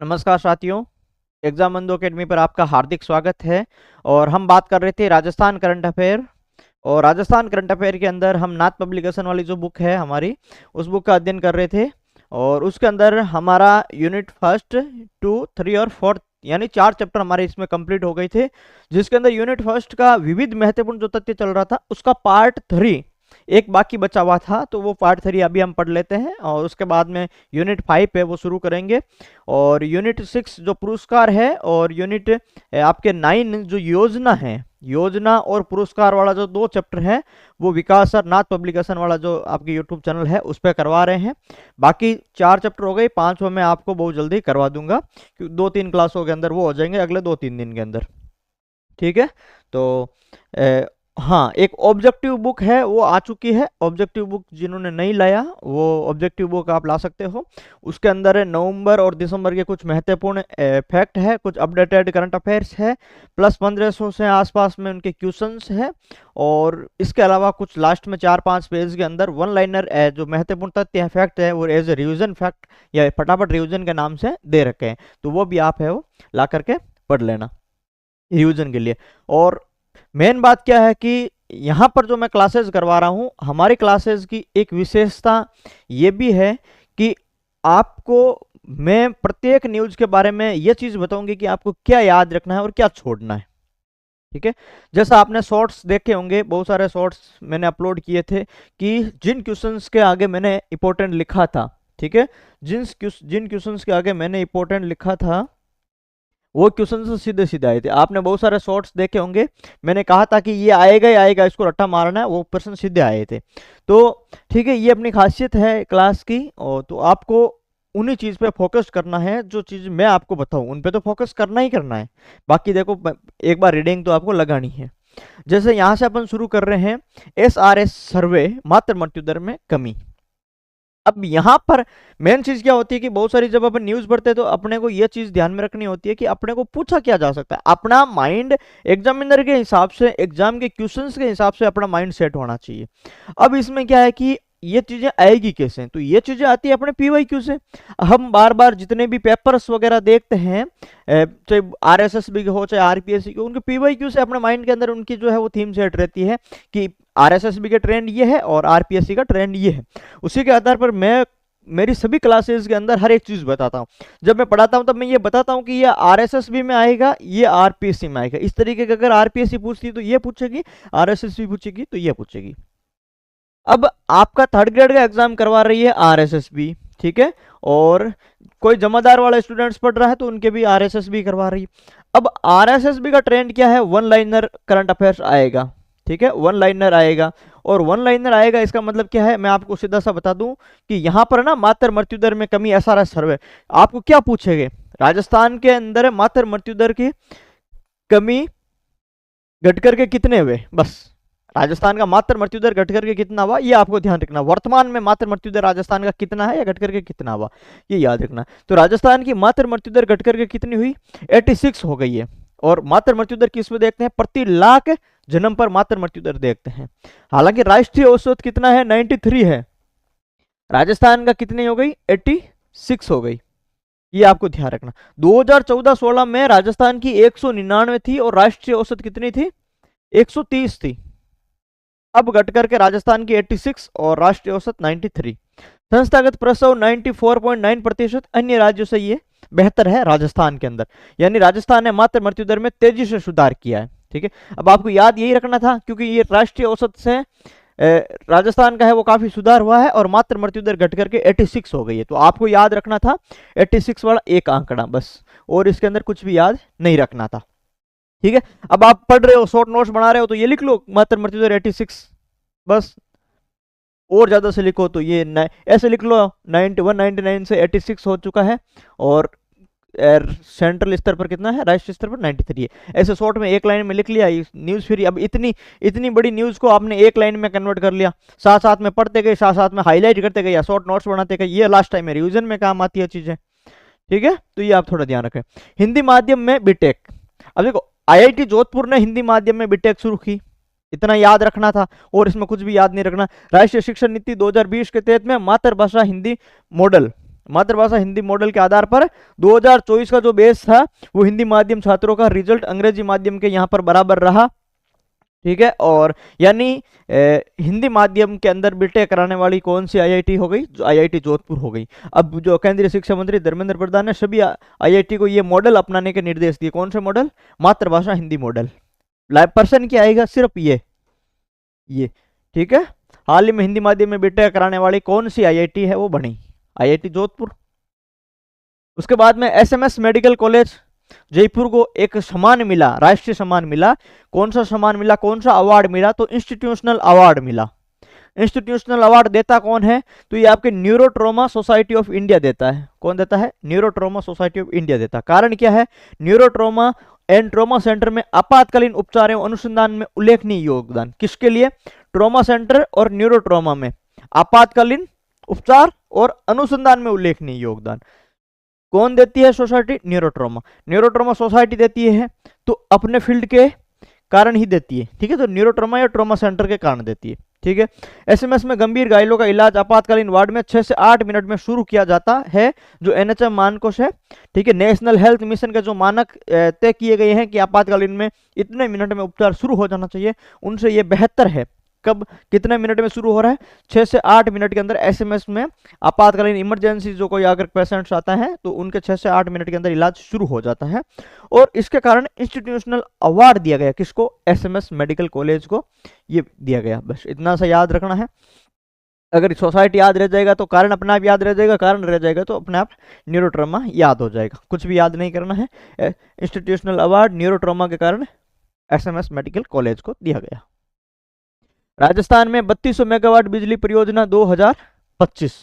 नमस्कार साथियों। एग्जाम बंधु अकेडमी पर आपका हार्दिक स्वागत है। और हम बात कर रहे थे राजस्थान करंट अफेयर। और राजस्थान करंट अफेयर के अंदर हम नाथ पब्लिकेशन वाली जो बुक है हमारी, उस बुक का अध्ययन कर रहे थे। और उसके अंदर हमारा यूनिट 1, 2, 3 और 4 यानी 4 चैप्टर हमारे इसमें कंप्लीट हो गए थे। जिसके अंदर यूनिट 1 का विविध महत्वपूर्ण जो तथ्य चल रहा था उसका पार्ट 3 एक बाकी बचा हुआ था, तो वो पार्ट 3 अभी हम पढ़ लेते हैं और उसके बाद में यूनिट 5 है वो शुरू करेंगे। और यूनिट 6 जो पुरस्कार है और यूनिट आपके 9 जो योजना है, योजना और पुरस्कार वाला जो 2 चैप्टर है वो विकास और नाथ पब्लिकेशन वाला जो आपके यूट्यूब चैनल है उस पर करवा रहे हैं। बाकी 4 चैप्टर हो गए, 5 मैं आपको बहुत जल्दी करवा दूंगा क्योंकि 2-3 क्लासों के अंदर वो हो जाएंगे अगले 2-3 दिन के अंदर। ठीक है, तो हाँ, एक ऑब्जेक्टिव बुक है वो आ चुकी है। ऑब्जेक्टिव बुक जिन्होंने नहीं लाया वो ऑब्जेक्टिव बुक आप ला सकते हो। उसके अंदर है नवंबर और दिसंबर के कुछ महत्वपूर्ण फैक्ट है, कुछ अपडेटेड करंट अफेयर्स है, प्लस 1500 से आसपास में उनके क्वेश्चंस है। और इसके अलावा कुछ लास्ट में 4-5 पेज के अंदर वन लाइनर जो महत्वपूर्ण तथ्य है, फैक्ट है, वो एज ए रिविजन फैक्ट या फटाफट रिविजन के नाम से दे रखे हैं, तो वो भी आप है वो ला करके पढ़ लेना रिविजन के लिए। और मेन बात क्या है कि यहाँ पर जो मैं क्लासेस करवा रहा हूँ, हमारी क्लासेस की एक विशेषता ये भी है कि आपको मैं प्रत्येक न्यूज के बारे में ये चीज बताऊंगी कि आपको क्या याद रखना है और क्या छोड़ना है। ठीक है, जैसा आपने शॉर्ट्स देखे होंगे, बहुत सारे शॉर्ट्स मैंने अपलोड किए थे कि जिन क्वेश्चंस के आगे मैंने इंपॉर्टेंट लिखा था, ठीक है, जिन क्वेश्चंस के आगे मैंने इंपॉर्टेंट लिखा था वो क्वेश्चन से सीधे सीधे आए थे। आपने बहुत सारे शॉर्ट्स देखे होंगे, मैंने कहा था कि ये आएगा ही आएगा, इसको रट्टा मारना है, वो प्रश्न सीधे आए थे। तो ठीक है, ये अपनी खासियत है क्लास की। और तो आपको उन्हीं चीज पे फोकस करना है, जो चीज मैं आपको बताऊं उन पे तो फोकस करना ही करना है। बाकी देखो, एक बार रीडिंग तो आपको लगानी है। जैसे यहां से अपन शुरू कर रहे हैं, SRS सर्वे मातृ मृत्यु दर में कमी। अब यहाँ पर मेन चीज क्या होती है कि बहुत सारी जब अपन न्यूज पढ़ते हैं तो अपने को यह चीज ध्यान में रखनी होती है कि अपने को पूछा क्या जा सकता है। अपना माइंड एग्जामिनर के हिसाब से, एग्जाम के क्वेश्चंस के हिसाब से अपना माइंड सेट होना चाहिए। अब इसमें क्या है कि ये चीजें आएगी कैसे, तो ये चीजें आती है अपने PYQ से। हम बार बार जितने भी पेपर्स वगैरह देखते हैं, चाहे RSSB के हो चाहे RPSC के, उनके PYQ से अपने माइंड के अंदर उनकी जो है वो थीम सेट रहती है कि RSSB का ट्रेंड ये है और RPSC का ट्रेंड ये है। उसी के आधार पर मैं मेरी सभी क्लासेस के अंदर हर एक चीज बताता हूँ। जब मैं पढ़ाता हूँ तब मैं ये बताता हूँ कि ये RSSB में आएगा, ये RPSC में आएगा। इस तरीके का अगर RPSC पूछती है तो ये पूछेगी, RSSB पूछेगी तो ये पूछेगी। अब आपका 3rd ग्रेड का एग्जाम करवा रही है RSSB, ठीक है, और कोई जमादार वाला स्टूडेंट्स पढ़ रहा है तो उनके भी RSSB करवा रही है। अब RSSB का ट्रेंड क्या है, वन लाइनर करंट अफेयर्स आएगा, ठीक है, वन लाइनर आएगा। और वन लाइनर आएगा इसका मतलब क्या है, मैं आपको सीधा सा बता दूं कि यहां पर ना मातृ मृत्यु दर में कमी SRS सर्वे आपको क्या पूछेंगे, राजस्थान के अंदर मातृ मृत्यु दर की कमी घट करके कितने हुए, बस राजस्थान का मातृ मृत्यु दर घट करके कितना हुआ ये आपको ध्यान रखना। वर्तमान में मातृ मृत्यु दर राजस्थान का कितना है या घट करके कितना हुआ ये याद रखना। तो राजस्थान की मातृ मृत्यु दर घट करके कितनी हुई, 86 हो गई है। और मातृ मृत्यु दर किस में देखते हैं, प्रति लाख जन्म पर मातृ मृत्यु दर देखते हैं। हालांकि राष्ट्रीय औसत कितना है, 93 है, राजस्थान का कितनी हो गई, 86 हो गई। ये आपको ध्यान रखना। 2014-16 में राजस्थान की 199 थी और राष्ट्रीय औसत कितनी थी, 130 थी। अब घट करके राजस्थान की 86 और राष्ट्रीय औसत 93। संस्थागत प्रसव 94.9%, अन्य राज्यों से ये बेहतर है राजस्थान के अंदर। यानी राजस्थान ने मातृ मृत्यु दर में तेजी से सुधार किया है। ठीक है, अब आपको याद यही रखना था क्योंकि ये राष्ट्रीय औसत से राजस्थान का है वो काफी सुधार हुआ है और मातृ मृत्यु दर घट करके 86 हो गई है। तो आपको याद रखना था 86 वाला एक आंकड़ा बस, और इसके अंदर कुछ भी याद नहीं रखना था। ठीक है, अब आप पढ़ रहे हो, शॉर्ट नोट्स बना रहे हो तो ये लिख लो मातृ मृत्यु दर 86 बस, और ज्यादा से लिखो तो ये ऐसे लिख लो 91-99 से 86 हो चुका है और सेंट्रल स्तर पर कितना है, राष्ट्रीय स्तर पर 93 है। ऐसे शॉर्ट में एक लाइन में लिख लिया न्यूज फ्री। अब इतनी बड़ी न्यूज को आपने एक लाइन में कन्वर्ट कर लिया, साथ साथ में पढ़ते गए, साथ साथ में हाईलाइट करते गए या शॉर्ट नोट्स बनाते गए, ये लास्ट टाइम में रिविजन में काम आती है चीजें। ठीक है, तो ये आप थोड़ा ध्यान रखें। हिंदी माध्यम में बीटेक, अब देखो IIT जोधपुर ने हिंदी माध्यम में बीटेक शुरू की, इतना याद रखना था और इसमें कुछ भी याद नहीं रखना। राष्ट्रीय शिक्षा नीति 2020 के तहत में मातृभाषा हिंदी मॉडल मातृभाषा हिंदी मॉडल के आधार पर 2024 का जो बेस था वो हिंदी माध्यम छात्रों का रिजल्ट अंग्रेजी माध्यम के यहाँ पर बराबर रहा, ठीक है। और यानी हिंदी माध्यम के अंदर बीटेक कराने वाली कौन सी आईआईटी हो गई? जो आईआईटी जोधपुर हो गई। अब जो केंद्रीय शिक्षा मंत्री धर्मेंद्र प्रधान ने सभी आईआईटी को ये मॉडल अपनाने के निर्देश दिए। कौन से मॉडल? मातृभाषा हिंदी मॉडल। लाइव पर्सन क्या आएगा? सिर्फ ये, ठीक है। हाल ही में हिंदी माध्यम में बीटेक कराने वाली कौन सी आईआईटी है? वो बनी आईआईटी जोधपुर। उसके बाद में एसएमएस मेडिकल कॉलेज जयपुर को एक सम्मान मिला, राष्ट्रीय सम्मान मिला। कौन सा सम्मान मिला? कौन सा अवार्ड मिला? तो इंस्टीट्यूशनल अवार्ड मिला। इंस्टीट्यूशनल अवार्ड देता कौन है? तो ये आपके न्यूरोट्रोमा सोसाइटी ऑफ इंडिया देता है। कौन देता है? न्यूरोट्रोमा सोसाइटी ऑफ इंडिया देता है। कारण क्या है? न्यूरोट्रोमा एंड ट्रोमा सेंटर में आपातकालीन उपचार एवं अनुसंधान में उल्लेखनीय योगदान। किसके लिए? ट्रोमा सेंटर और न्यूरोट्रोमा में आपातकालीन उपचार और अनुसंधान में उल्लेखनीय योगदान कौन देती है? सोसाइटी न्यूरोट्रोमा। न्यूरोट्रोमा सोसाइटी देती है तो अपने फील्ड के कारण ही देती है, ठीक है। तो न्यूरोट्रोमा या ट्रोमा सेंटर के कारण देती है, ठीक है। एसएमएस में गंभीर घायलों का इलाज आपातकालीन वार्ड में 6 से 8 मिनट में शुरू किया जाता है, जो एनएचएम मानकों से, ठीक है, नेशनल हेल्थ मिशन के जो मानक तय किए गए हैं कि आपातकालीन में इतने मिनट में उपचार शुरू हो जाना चाहिए, उनसे ये बेहतर है। कब, कितने मिनट में शुरू हो रहा है? 6 से 8 मिनट के अंदर एसएमएस में आपातकालीन इमरजेंसी जो कोई अगर पेशेंट्स आता है तो उनके 6 से 8 मिनट के अंदर इलाज शुरू हो जाता है। और इसके कारण इंस्टीट्यूशनल अवार्ड दिया गया। किसको? एसएमएस मेडिकल कॉलेज को ये दिया गया। बस इतना सा याद रखना है। अगर सोसाइटी याद रह जाएगा तो कारण अपने आप याद रह जाएगा, कारण रह जाएगा तो अपने आप न्यूरोट्रोमा याद हो जाएगा। कुछ भी याद नहीं करना है। इंस्टीट्यूशनल अवार्ड न्यूरोट्रोमा के कारण एसएमएस मेडिकल कॉलेज को दिया गया। राजस्थान में 3200 मेगावाट बिजली परियोजना 2025,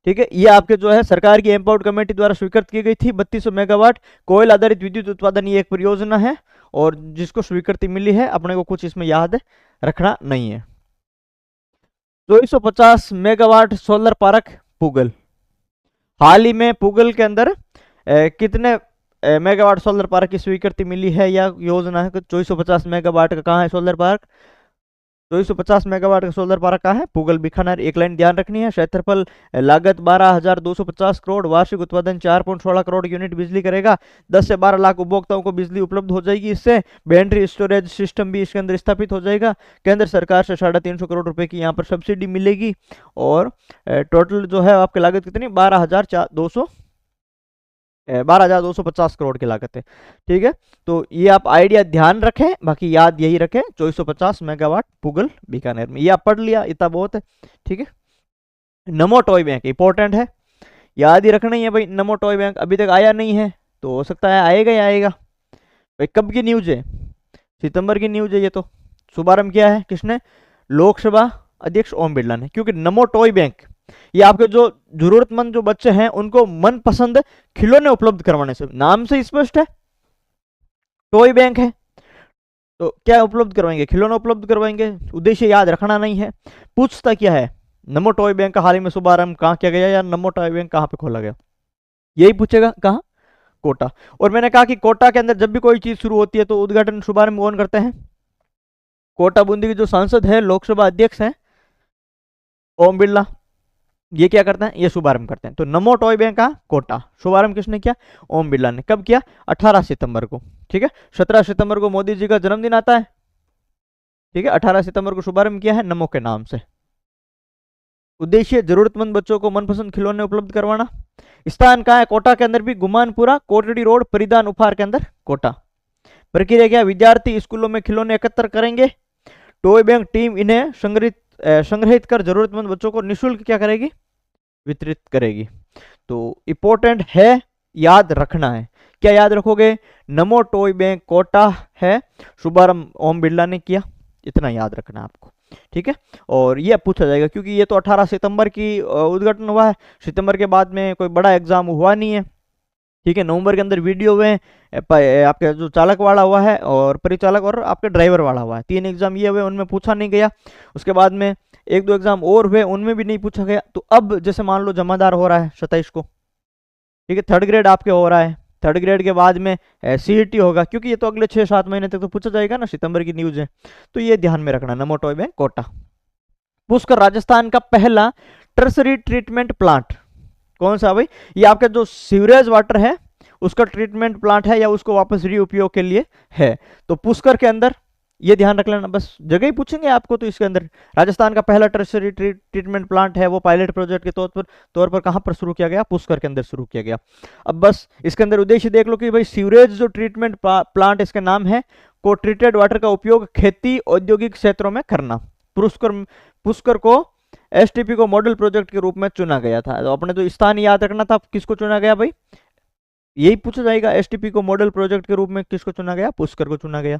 ठीक है। ये आपके जो है सरकार की एम्पावर्ड कमेटी द्वारा स्वीकृत की गई थी। 3200 मेगावाट कोयल आधारित विद्युत उत्पादन ये एक परियोजना है और जिसको स्वीकृति मिली है। अपने को कुछ इसमें याद रखना नहीं है। 2450 मेगावाट सोलर पार्क पुगल। हाल ही में पुगल के अंदर कितने मेगावाट सोलर पार्क की स्वीकृति मिली है या योजना है? 2450 मेगावाट का कहाँ है सोलर पार्क? 2450 मेगावाट का सोलर पार्क का है? पुगल बीकानेर। एक लाइन ध्यान रखनी है। क्षेत्रफल, लागत 12,250 करोड़, वार्षिक उत्पादन 4.16 करोड़ यूनिट बिजली करेगा। 10 से 12 लाख उपभोक्ताओं को बिजली उपलब्ध हो जाएगी। इससे बैटरी स्टोरेज सिस्टम भी इसके अंदर स्थापित हो जाएगा। केंद्र सरकार से 350 करोड़ रुपए की यहाँ पर सब्सिडी मिलेगी और टोटल जो है आपकी लागत कितनी? 12,250 करोड़ की लागत है, ठीक है। तो ये आप आइडिया ध्यान रखें, बाकी याद यही रखें 2450 मेगावाट पुगल बीकानेर में। ये आप पढ़ लिया, इतना बहुत है, ठीक है। नमो टॉय बैंक इंपॉर्टेंट है, याद ही रखना ही है भाई। नमो टॉय बैंक अभी तक आया नहीं है तो हो सकता है आएगा ही आएगा भाई। कब की न्यूज है? सितंबर की न्यूज है ये तो। शुभारंभ किया है किसने? लोकसभा अध्यक्ष ओम बिरला ने। क्योंकि नमो टॉय बैंक ये आपके जो जरूरतमंद जो बच्चे हैं उनको मनपसंद खिलौने उपलब्ध करवाने से, नाम से स्पष्ट है, टॉय बैंक है तो क्या उपलब्ध करवाएंगे? खिलौने उपलब्ध करवाएंगे। उद्देश्य याद रखना नहीं है। पूछता क्या है? नमो टॉय बैंक का हाल ही में शुभारंभ कहाँ किया गया या नमो टॉय बैंक कहाँ पे खोला गया, यही पूछेगा। कहाँ? कोटा। और मैंने कहा कि कोटा के अंदर जब भी कोई चीज शुरू होती है तो उद्घाटन शुभारंभ कौन करते हैं? कोटा बूंदी के जो सांसद है, लोकसभा अध्यक्ष हैं ओम बिरला, ये क्या करते हैं? ये शुभारंभ करते हैं। तो नमो टॉय बैंक का कोटा शुभारंभ किसने किया? ओम बिरला ने। कब किया? 18 सितंबर को, ठीक है। 17 सितंबर को मोदी जी का जन्मदिन आता है, ठीक है। 18 सितंबर को शुभारंभ किया है नमो के नाम से। उद्देश्य जरूरतमंद बच्चों को मनपसंद खिलौने उपलब्ध करवाना। स्थान कहाँ है? कोटा के अंदर भी गुमानपुरा, कोटड़ी रोड, परिधान उपहार के अंदर कोटा। प्रक्रिया क्या? विद्यार्थी स्कूलों में खिलौने एकत्र करेंगे। टॉय बैंक टीम इन्हें संग्रहित कर जरूरतमंद बच्चों को निःशुल्क क्या करेगी? वितरित करेगी। तो इंपॉर्टेंट है, याद रखना है। क्या याद रखोगे? नमो टॉय बैंक कोटा है, शुभारंभ ओम बिरला ने किया, इतना याद रखना है आपको, ठीक है। और ये पूछा जाएगा क्योंकि ये तो 18 सितंबर की उद्घाटन हुआ है। सितंबर के बाद में कोई बड़ा एग्जाम हुआ नहीं है, ठीक है। नवंबर के अंदर वीडियो हुए, आपके जो चालक वाला हुआ है और परिचालक और आपके ड्राइवर वाला हुआ है। 3 एग्जाम ये हुए, उनमें पूछा नहीं गया। उसके बाद में 1-2 एग्जाम और हुए, उनमें भी नहीं पूछा गया। तो अब जैसे मान लो जमादार हो रहा है 27 को, ठीक है। 3rd ग्रेड आपके हो रहा है, 3rd ग्रेड के बाद में सीईटी होगा, क्योंकि ये तो अगले 6-7 महीने तक तो पूछा जाएगा ना, सितंबर की न्यूज है। तो ये ध्यान में रखना, नमो टॉय बैंक कोटा। पुष्कर राजस्थान का पहला टर्सरी ट्रीटमेंट प्लांट कौन सा भाई? ये आपका जो सीवरेज वाटर है उसका ट्रीटमेंट प्लांट है या उसको वापस रीउपयोग के लिए है। तो पुष्कर के अंदर ये ध्यान रख लेना, बस जगह ही पूछेंगे आपको। तो इसके अंदर राजस्थान का पहला टर्शरी ट्रीटमेंट प्लांट है, वो पायलट प्रोजेक्ट के तौर पर कहां पर शुरू किया गया? पुष्कर के अंदर शुरू किया गया। अब बस इसके अंदर उद्देश्य देख लो कि भाई सीवरेज जो ट्रीटमेंट प्लांट इसका नाम है, को ट्रीटेड वाटर का उपयोग खेती औद्योगिक क्षेत्रों में करना। पुष्कर को एसटीपी को मॉडल प्रोजेक्ट के रूप में चुना गया था। तो अपने तो स्थान याद रखना था, किसको चुना गया भाई? यही पूछा जाएगा, एसटीपी को मॉडल प्रोजेक्ट के रूप में किसको चुना गया? पुष्कर को चुना गया।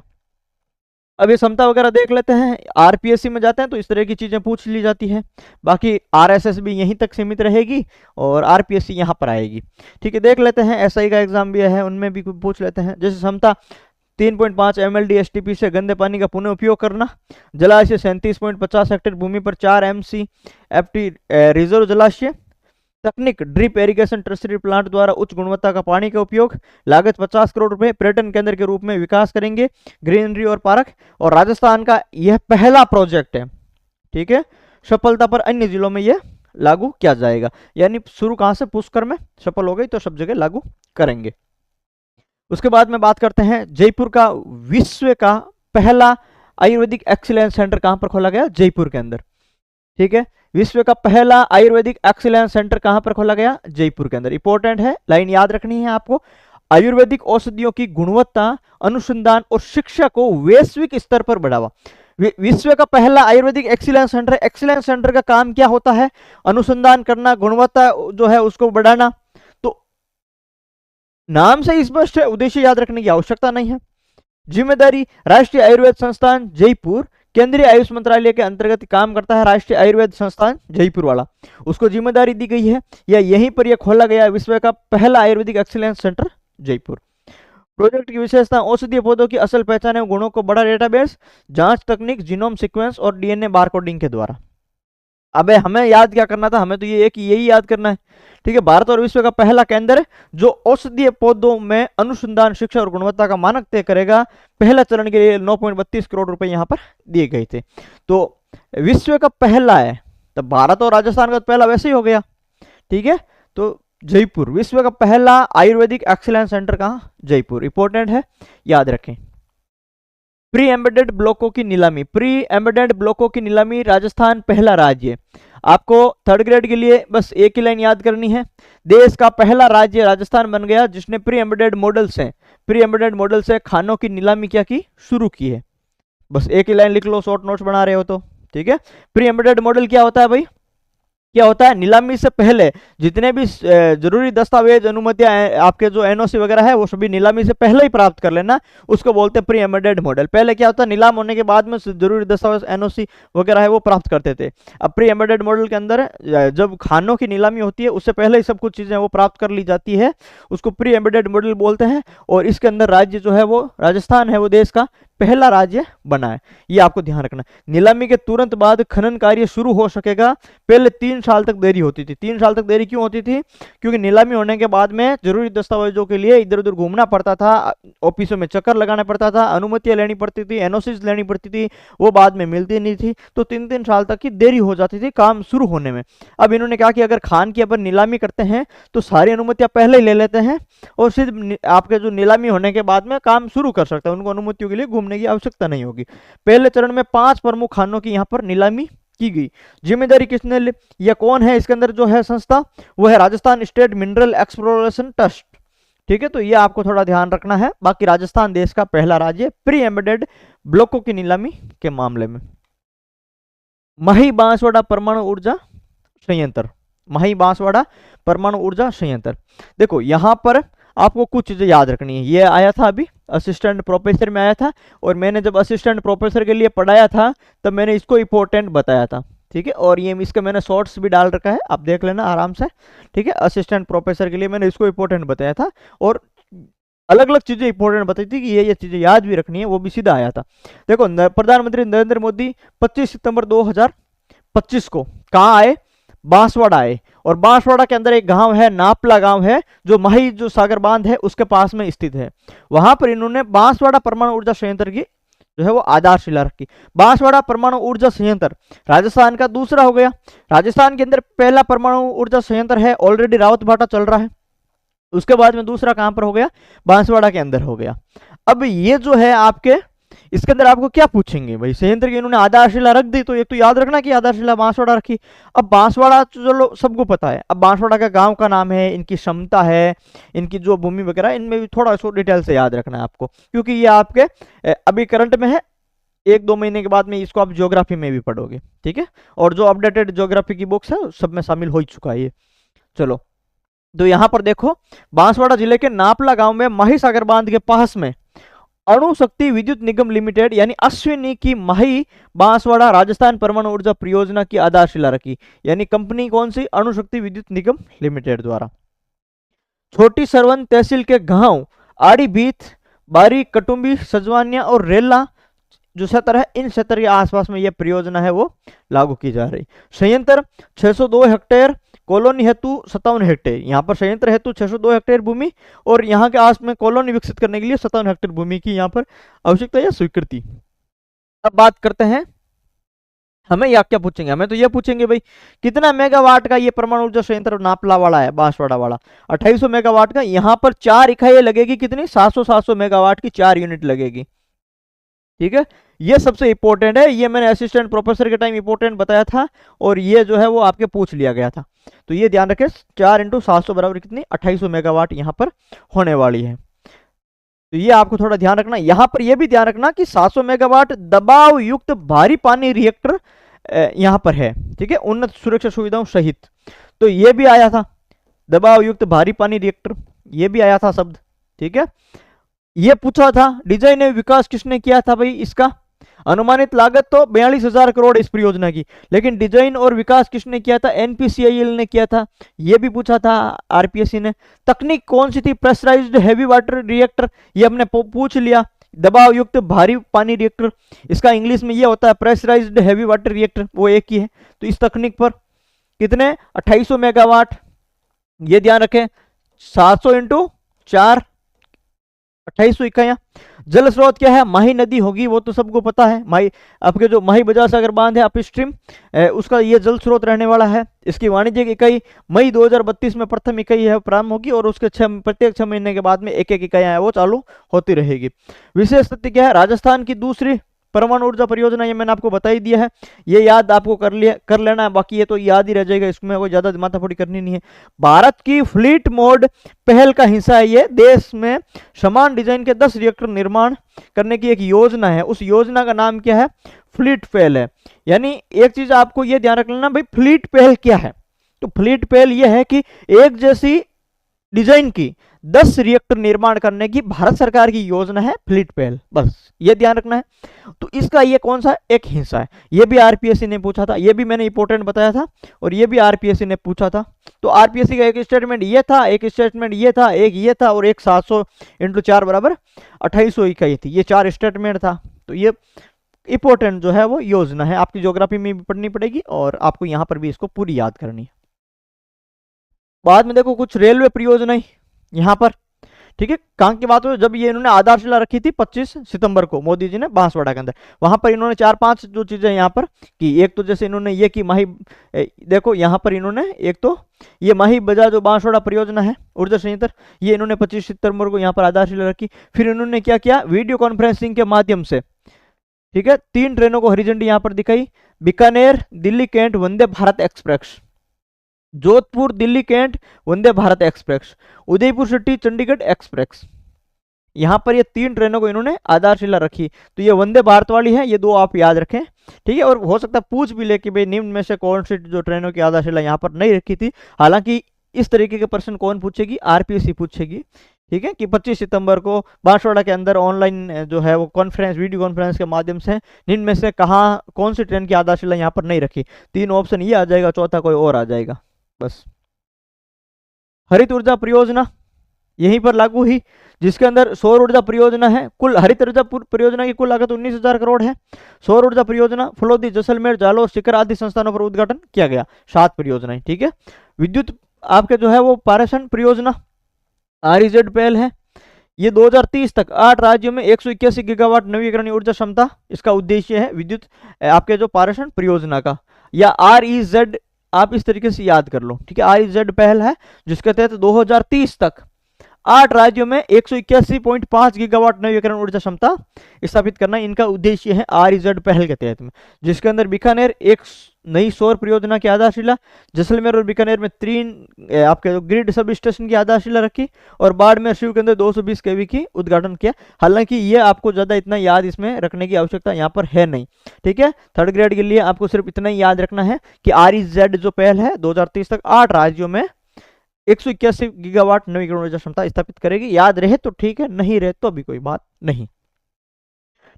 अब ये क्षमता वगैरह देख लेते हैं। आरपीएससी में जाते हैं तो इस तरह की चीजें पूछ ली जाती है, बाकी आरएसएस भी यहीं तक सीमित रहेगी और आरपीएससी यहाँ पर आएगी। ठीक है, देख लेते हैं। एसआई का एग्जाम भी है, उनमें भी पूछ लेते हैं। जैसे क्षमता 3.5 MLD एसटीपी से गंदे पानी का पुनः उपयोग करना, जलाशय 37.50 हेक्टेयर भूमि पर 4 MCFT रिजर्व जलाशय, तकनीक ड्रिप इरिगेशन टर्सरी प्लांट द्वारा उच्च गुणवत्ता का पानी का उपयोग, लागत 50 करोड़ रुपए, पर्यटन केंद्र के रूप में विकास करेंगे, ग्रीनरी और पार्क। और राजस्थान का यह पहला प्रोजेक्ट है, ठीक है, सफलता पर अन्य जिलों में यह लागू किया जाएगा। यानी शुरू कहां से? पुष्कर में सफल हो गई तो सब जगह लागू करेंगे। उसके बाद में बात करते हैं जयपुर का विश्व का पहला आयुर्वेदिक एक्सीलेंस सेंटर कहां पर खोला गया? जयपुर के अंदर। ठीक है, विश्व का पहला आयुर्वेदिक एक्सीलेंस सेंटर कहां पर खोला गया? जयपुर के अंदर। इंपॉर्टेंट है, लाइन याद रखनी है आपको। आयुर्वेदिक औषधियों की गुणवत्ता, अनुसंधान और शिक्षा को वैश्विक स्तर पर बढ़ावा। विश्व का पहला Ayurvedic excellence centre. Excellence centre का काम क्या होता है? अनुसंधान करना, गुणवत्ता जो है उसको बढ़ाना। तो नाम से स्पष्ट है, उद्देश्य याद रखने की आवश्यकता नहीं है। जिम्मेदारी राष्ट्रीय आयुर्वेद संस्थान जयपुर, केंद्रीय आयुष मंत्रालय के अंतर्गत काम करता है राष्ट्रीय आयुर्वेद संस्थान जयपुर वाला, उसको जिम्मेदारी दी गई है या यहीं पर यह खोला गया विश्व का पहला Ayurvedic excellence centre Jaipur. Project की विशेषता, औषधीय पौधों की असल पहचान एवं गुणों को बड़ा डेटाबेस, जांच तकनीक जीनोम सीक्वेंस और डीएनए बारकोडिंग के द्वारा। अबे हमें याद क्या करना था? हमें तो ये एक यही याद करना है। ठीक है, भारत और विश्व का पहला केंद्र जो औषधीय पौधों में अनुसंधान, शिक्षा और गुणवत्ता का मानक तय करेगा। पहला चरण के लिए 9.32 करोड़ रुपए यहां पर दिए गए थे। तो विश्व का पहला है, तो भारत और राजस्थान का पहला वैसे ही हो गया। ठीक है, तो जयपुर विश्व का पहला आयुर्वेदिक एक्सीलेंस सेंटर कहां? जयपुर। इंपॉर्टेंट है, याद रखें। प्री एम्बेडेड ब्लॉकों की नीलामी। प्री एम्बेडेड ब्लॉकों की नीलामी, राजस्थान पहला राज्य। आपको थर्ड ग्रेड के लिए बस एक ही लाइन याद करनी है। देश का पहला राज्य राजस्थान बन गया जिसने प्री एम्बेडेड मॉडल से खानों की नीलामी क्या की? शुरू की है। बस एक ही लाइन लिख लो, शॉर्ट नोट्स बना रहे हो तो। ठीक है, प्री एम्बेडेड मॉडल क्या होता है भाई? क्या होता है? नीलामी से पहले जितने भी जरूरी दस्तावेज, अनुमतियां, आपके जो एनओसी वगैरह है वो सभी नीलामी से पहले ही प्राप्त कर लेना, उसको बोलते हैं प्री एम्बेडेड मॉडल। पहले क्या होता है? नीलाम होने के बाद में जरूरी दस्तावेज, एनओसी वगैरह है वो प्राप्त करते थे। अब प्री एम्बेडेड मॉडल के अंदर जब खानों की नीलामी होती है उससे पहले ही सब कुछ चीजें वो प्राप्त कर ली जाती है, उसको प्री एम्बेडेड मॉडल बोलते हैं। और इसके अंदर राज्य जो है वो राजस्थान है, वो देश का पहला राज्य बना है, ये आपको ध्यान रखना। नीलामी के तुरंत बाद खनन कार्य शुरू हो सकेगा। पहले 3 साल तक देरी होती थी। 3 साल तक देरी क्यों होती थी? क्योंकि नीलामी होने के बाद में जरूरी दस्तावेजों के लिए इधर उधर घूमना पड़ता था, ऑफिसों में चक्कर लगाना पड़ता था, अनुमतियां लेनी पड़ती थी, एनओसीज लेनी पड़ती थी, वो बाद में मिलती नहीं थी, तो 3-3 साल तक की देरी हो जाती थी काम शुरू होने में। अब इन्होंने कहा कि अगर खान की अपन नीलामी करते हैं तो सारी अनुमतियां पहले ही ले लेते हैं और सिर्फ आपके जो नीलामी होने के बाद में काम शुरू कर सकते हैं, उनको अनुमतियों के लिए घूमने की आवश्यकता नहीं होगी। पहले चरण में 5 प्रमुख खानों की यहां पर नीलामी की गई। जिम्मेदारी किसने ली या कौन है इसके अंदर जो है संस्था? वो है Rajasthan state mineral exploration trust. ठीक है, तो ये आपको थोड़ा ध्यान रखना है। बाकी राजस्थान देश का पहला राज्य प्री एम्बेडेड ब्लॉकों की नीलामी के मामले में। मही बांसवाड़ा परमाणु ऊर्जा संयंत्र। मही बांसवाड़ा परमाणु ऊर्जा संयंत्र, देखो यहां पर आपको कुछ चीजें याद रखनी है। ये आया था अभी असिस्टेंट प्रोफेसर में आया था, और मैंने जब असिस्टेंट प्रोफेसर के लिए पढ़ाया था तब मैंने इसको इंपॉर्टेंट बताया था। ठीक है, और ये इसका मैंने शॉर्ट्स भी डाल रखा है, आप देख लेना आराम से। ठीक है, असिस्टेंट प्रोफेसर के लिए मैंने इसको इंपॉर्टेंट बताया था, और अलग अलग चीजें इंपॉर्टेंट बताई थी कि ये चीजें याद भी रखनी है, वो भी सीधा आया था। देखो, प्रधानमंत्री नरेंद्र मोदी 25 सितंबर 2025 को कहाँ आए? बांसवाड़ा आए, और बांसवाड़ा के अंदर एक गांव है, नापला गांव है, जो मही जो सागर बांध है उसके पास में स्थित है। वहां पर इन्होंने बांसवाड़ा परमाणु ऊर्जा संयंत्र की जो है वो आधारशिला रखी। बांसवाड़ा परमाणु ऊर्जा संयंत्र राजस्थान का दूसरा हो गया। राजस्थान के अंदर पहला परमाणु ऊर्जा संयंत्र है, ऑलरेडी रावतभाटा चल रहा है। उसके बाद में दूसरा कहां पर हो गया, बांसवाड़ा के अंदर हो गया। अब ये जो है आपके, इसके अंदर आपको क्या पूछेंगे भाई, संयंत्र की इन्होंने आधारशिला रख दी, तो एक तो याद रखना कि आधारशिला बांसवाड़ा रखी। अब बांसवाड़ा चलो सबको पता है, अब बांसवाड़ा का गांव का नाम है, इनकी क्षमता है, इनकी जो भूमि वगैरह, इनमें भी थोड़ा सा डिटेल से याद रखना है आपको, क्योंकि ये आपके अभी करंट में है। 1-2 महीने के बाद में इसको आप ज्योग्राफी में भी पढ़ोगे, ठीक है। और जो अपडेटेड ज्योग्राफी की बुक्स है सब में शामिल हो ही चुका है ये। चलो, तो यहां पर देखो, बांसवाड़ा जिले के नापला गांव में माही सागर बांध के पास में अणु शक्ति विद्युत निगम लिमिटेड यानी अश्विनी की माही बांसवाड़ा राजस्थान परमाणु ऊर्जा परियोजना की आधारशिला रखी। यानी कंपनी कौन सी, अणु शक्ति विद्युत निगम लिमिटेड द्वारा। छोटी सरवन तहसील के गांव आड़ी बीत, बारी, कटुंबी, सजवानिया और रेला जो क्षेत्र है, इन क्षेत्र के आसपास में यह परियोजना है वो लागू की जा रही। संयंत्र 602 हेक्टेयर, कॉलोनी हेतु 57 हेक्टेयर। यहाँ पर संयंत्र हेतु 602 हेक्टेयर भूमि और यहाँ के आस में कॉलोनी विकसित करने के लिए 57 हेक्टेयर भूमि की यहाँ पर आवश्यकता या स्वीकृति। अब बात करते हैं, हमें या क्या पूछेंगे, हमें तो ये पूछेंगे भाई कितना मेगावाट का ये परमाणु ऊर्जा संयंत्र नापला वाला है, बांसवाड़ा वाला 2800 मेगावाट का। यहाँ पर 4 इकाई लगेगी, कितनी, 700 मेगावाट की 4 यूनिट लगेगी, ठीक है। ये सबसे इंपॉर्टेंट है, ये मैंने असिस्टेंट प्रोफेसर के टाइम इंपॉर्टेंट बताया था और ये जो है वो आपके पूछ लिया गया था, तो ये ध्यान रखें। 4 × 700 बराबर कितनी, 2800 मेगावाट यहाँ पर होने वाली है। तो ये आपको थोड़ा ध्यान रखना। यहाँ पर ये भी ध्यान रखना कि 700 मेगावाट दबाव युक्त भारी पानी रिएक्टर यहाँ पर है, ठीक है, उन्नत सुरक्षा सुविधाओं सहित। तो ये भी आया था, दबाव युक्त भारी पानी रिएक्टर, ये भी आया था शब्द, ठीक है। ये पूछा था डिजाइन एवं विकास किसने किया था भाई इसका, अनुमानित लागत तो 42,000 करोड़ इस परियोजना की, लेकिन डिजाइन और विकास किसने किया था, एनपीसीआईएल ने किया था, ये भी पूछा था आरपीएससी ने। तकनीक कौन सी थी, प्रेशराइज्ड हैवी वाटर रिएक्टर, ये हमने पूछ लिया। दबाव युक्त भारी पानी रिएक्टर, इसका इंग्लिश में ये होता है प्रेशराइज्ड हैवी वाटर रिएक्टर, वो एक ही है। तो इस तकनीक पर कितने, 2800 मेगावाट, ये ध्यान रखें, 700 × 4 2800 इकाइयां। जल स्रोत क्या है, माही नदी होगी, वो तो सबको पता है। माही, आपके जो माही बजाज सागर बांध है अपस्ट्रीम, उसका ये जल स्रोत रहने वाला है। इसकी वाणिज्यिक इकाई मई 2032 में प्रथम इकाई है प्रारंभ होगी और उसके प्रत्येक 6 महीने के बाद में एक इकाइयां है वो चालू होती रहेगी। विशेष तथ्य क्या है, राजस्थान की दूसरी परमाणु ऊर्जा परियोजना, ये मैंने आपको बता ही दिया है, ये याद आपको कर लेना है, बाकी ये तो याद ही रह जाएगा, इसमें कोई ज्यादा माथाफोड़ी करनी नहीं है। भारत की फ्लीट मोड पहल का हिस्सा है ये, देश में समान डिजाइन के 10 रिएक्टर निर्माण करने की एक योजना है, उस योजना का नाम क्या है, फ्लीट पहल है। यानी एक चीज आपको ये ध्यान रख लेना भाई, फ्लीट पहल क्या है, तो फ्लीट पहल ये है कि एक जैसी डिजाइन की 10 रिएक्टर निर्माण करने की भारत सरकार की योजना है फ्लीट पहल, बस ये ध्यान रखना है। तो इसका ये कौन सा एक हिस्सा है, ये भी आरपीएससी ने पूछा था, ये भी मैंने इंपॉर्टेंट बताया था और ये भी आरपीएससी ने पूछा था। तो आरपीएससी का एक स्टेटमेंट ये था, एक स्टेटमेंट ये था, एक ये था और एक 700 × 4 बराबर 2800 इकाई थी, ये 4 स्टेटमेंट था। तो ये इंपॉर्टेंट जो है वो योजना है, आपकी ज्योग्राफी में भी पढ़नी पड़ेगी और आपको यहाँ पर भी इसको पूरी याद करनी है। बाद में देखो कुछ रेलवे परियोजनाएं यहाँ पर, ठीक है, कहाँ की बात हो, जब ये इन्होंने आधारशिला रखी थी 25 सितंबर को मोदी जी ने बांसवाड़ा के अंदर, वहां पर इन्होंने 4-5 जो चीजें यहाँ पर की। एक तो जैसे इन्होंने ये की माही, देखो यहाँ पर इन्होंने एक तो ये माही बजा जो बांसवाड़ा परियोजना है ऊर्जा संयंत्र, ये इन्होंने 25 सितंबर को यहाँ पर आधारशिला रखी। फिर इन्होंने क्या किया, वीडियो कॉन्फ्रेंसिंग के माध्यम से, ठीक है, 3 ट्रेनों को हरी झंडी यहाँ पर दिखाई, Bikaner Delhi cantt Vande Bharat express, Jodhpur Delhi cantt Vande Bharat express, Udaipur city Chandigarh express, यहां पर ये 3 ट्रेनों को इन्होंने आधारशिला रखी। तो ये वंदे भारत वाली है, ये 2 आप याद रखें, ठीक है। और हो सकता है पूछ भी ले कि भाई निम्न में से कौन सी जो ट्रेनों की आधारशिला यहाँ पर नहीं रखी थी। हालांकि इस तरीके के प्रश्न कौन पूछेगी, आरपीएससी पूछेगी, ठीक है, कि 25 सितंबर को बांसवाड़ा के अंदर ऑनलाइन जो है वो कॉन्फ्रेंस, वीडियो कॉन्फ्रेंस के माध्यम से निम्न में से कहाँ कौन सी ट्रेन की आधारशिला यहाँ पर नहीं रखी। 3 ऑप्शन ये आ जाएगा, चौथा कोई और आ जाएगा, बस। हरित ऊर्जा परियोजना यहीं पर लागू हुई, जिसके अंदर सौर ऊर्जा परियोजना है। कुल हरित ऊर्जा परियोजना की कुल लागत 19,000 करोड़ है। सौर ऊर्जा परियोजना फलोदी, जैसलमेर, जालोर, शिखर आदि संस्थानों पर उद्घाटन किया गया, 7 परियोजनाएं, ठीक है। विद्युत आपके जो है वो पारेषण परियोजना आरईजेड पहल है, ये 2030 तक 8 राज्यों में 181 गीगावाट नवीकरणीय ऊर्जा क्षमता इसका उद्देश्य है विद्युत आपके जो पारेषण परियोजना का, या REZ आप इस तरीके से याद कर लो, ठीक है। REZ पहल है जिसके तहत 2030 तक 8 राज्यों में 181.5 गीगावाट नवीकरण ऊर्जा क्षमता स्थापित करना इनका उद्देश्य है REZ पहल के तहत में, जिसके अंदर बीकानेर एक नई सौर परियोजना की आधारशिला, जैसलमेर और बीकानेर में 3 आपके ग्रिड सब स्टेशन की आधारशिला रखी, और बाड़मेर शिव के अंदर 220 kV की उद्घाटन किया। हालांकि ये आपको ज्यादा इतना याद इसमें रखने की आवश्यकता यहाँ पर है नहीं, ठीक है। थर्ड ग्रेड के लिए आपको सिर्फ इतना ही याद रखना है कि REZ जो पहल है 2030 तक 8 राज्यों में 181 गीगावाट नवीकरण ऊर्जा क्षमता स्थापित करेगी। याद रहे तो ठीक है, नहीं रहे तो अभी कोई बात नहीं,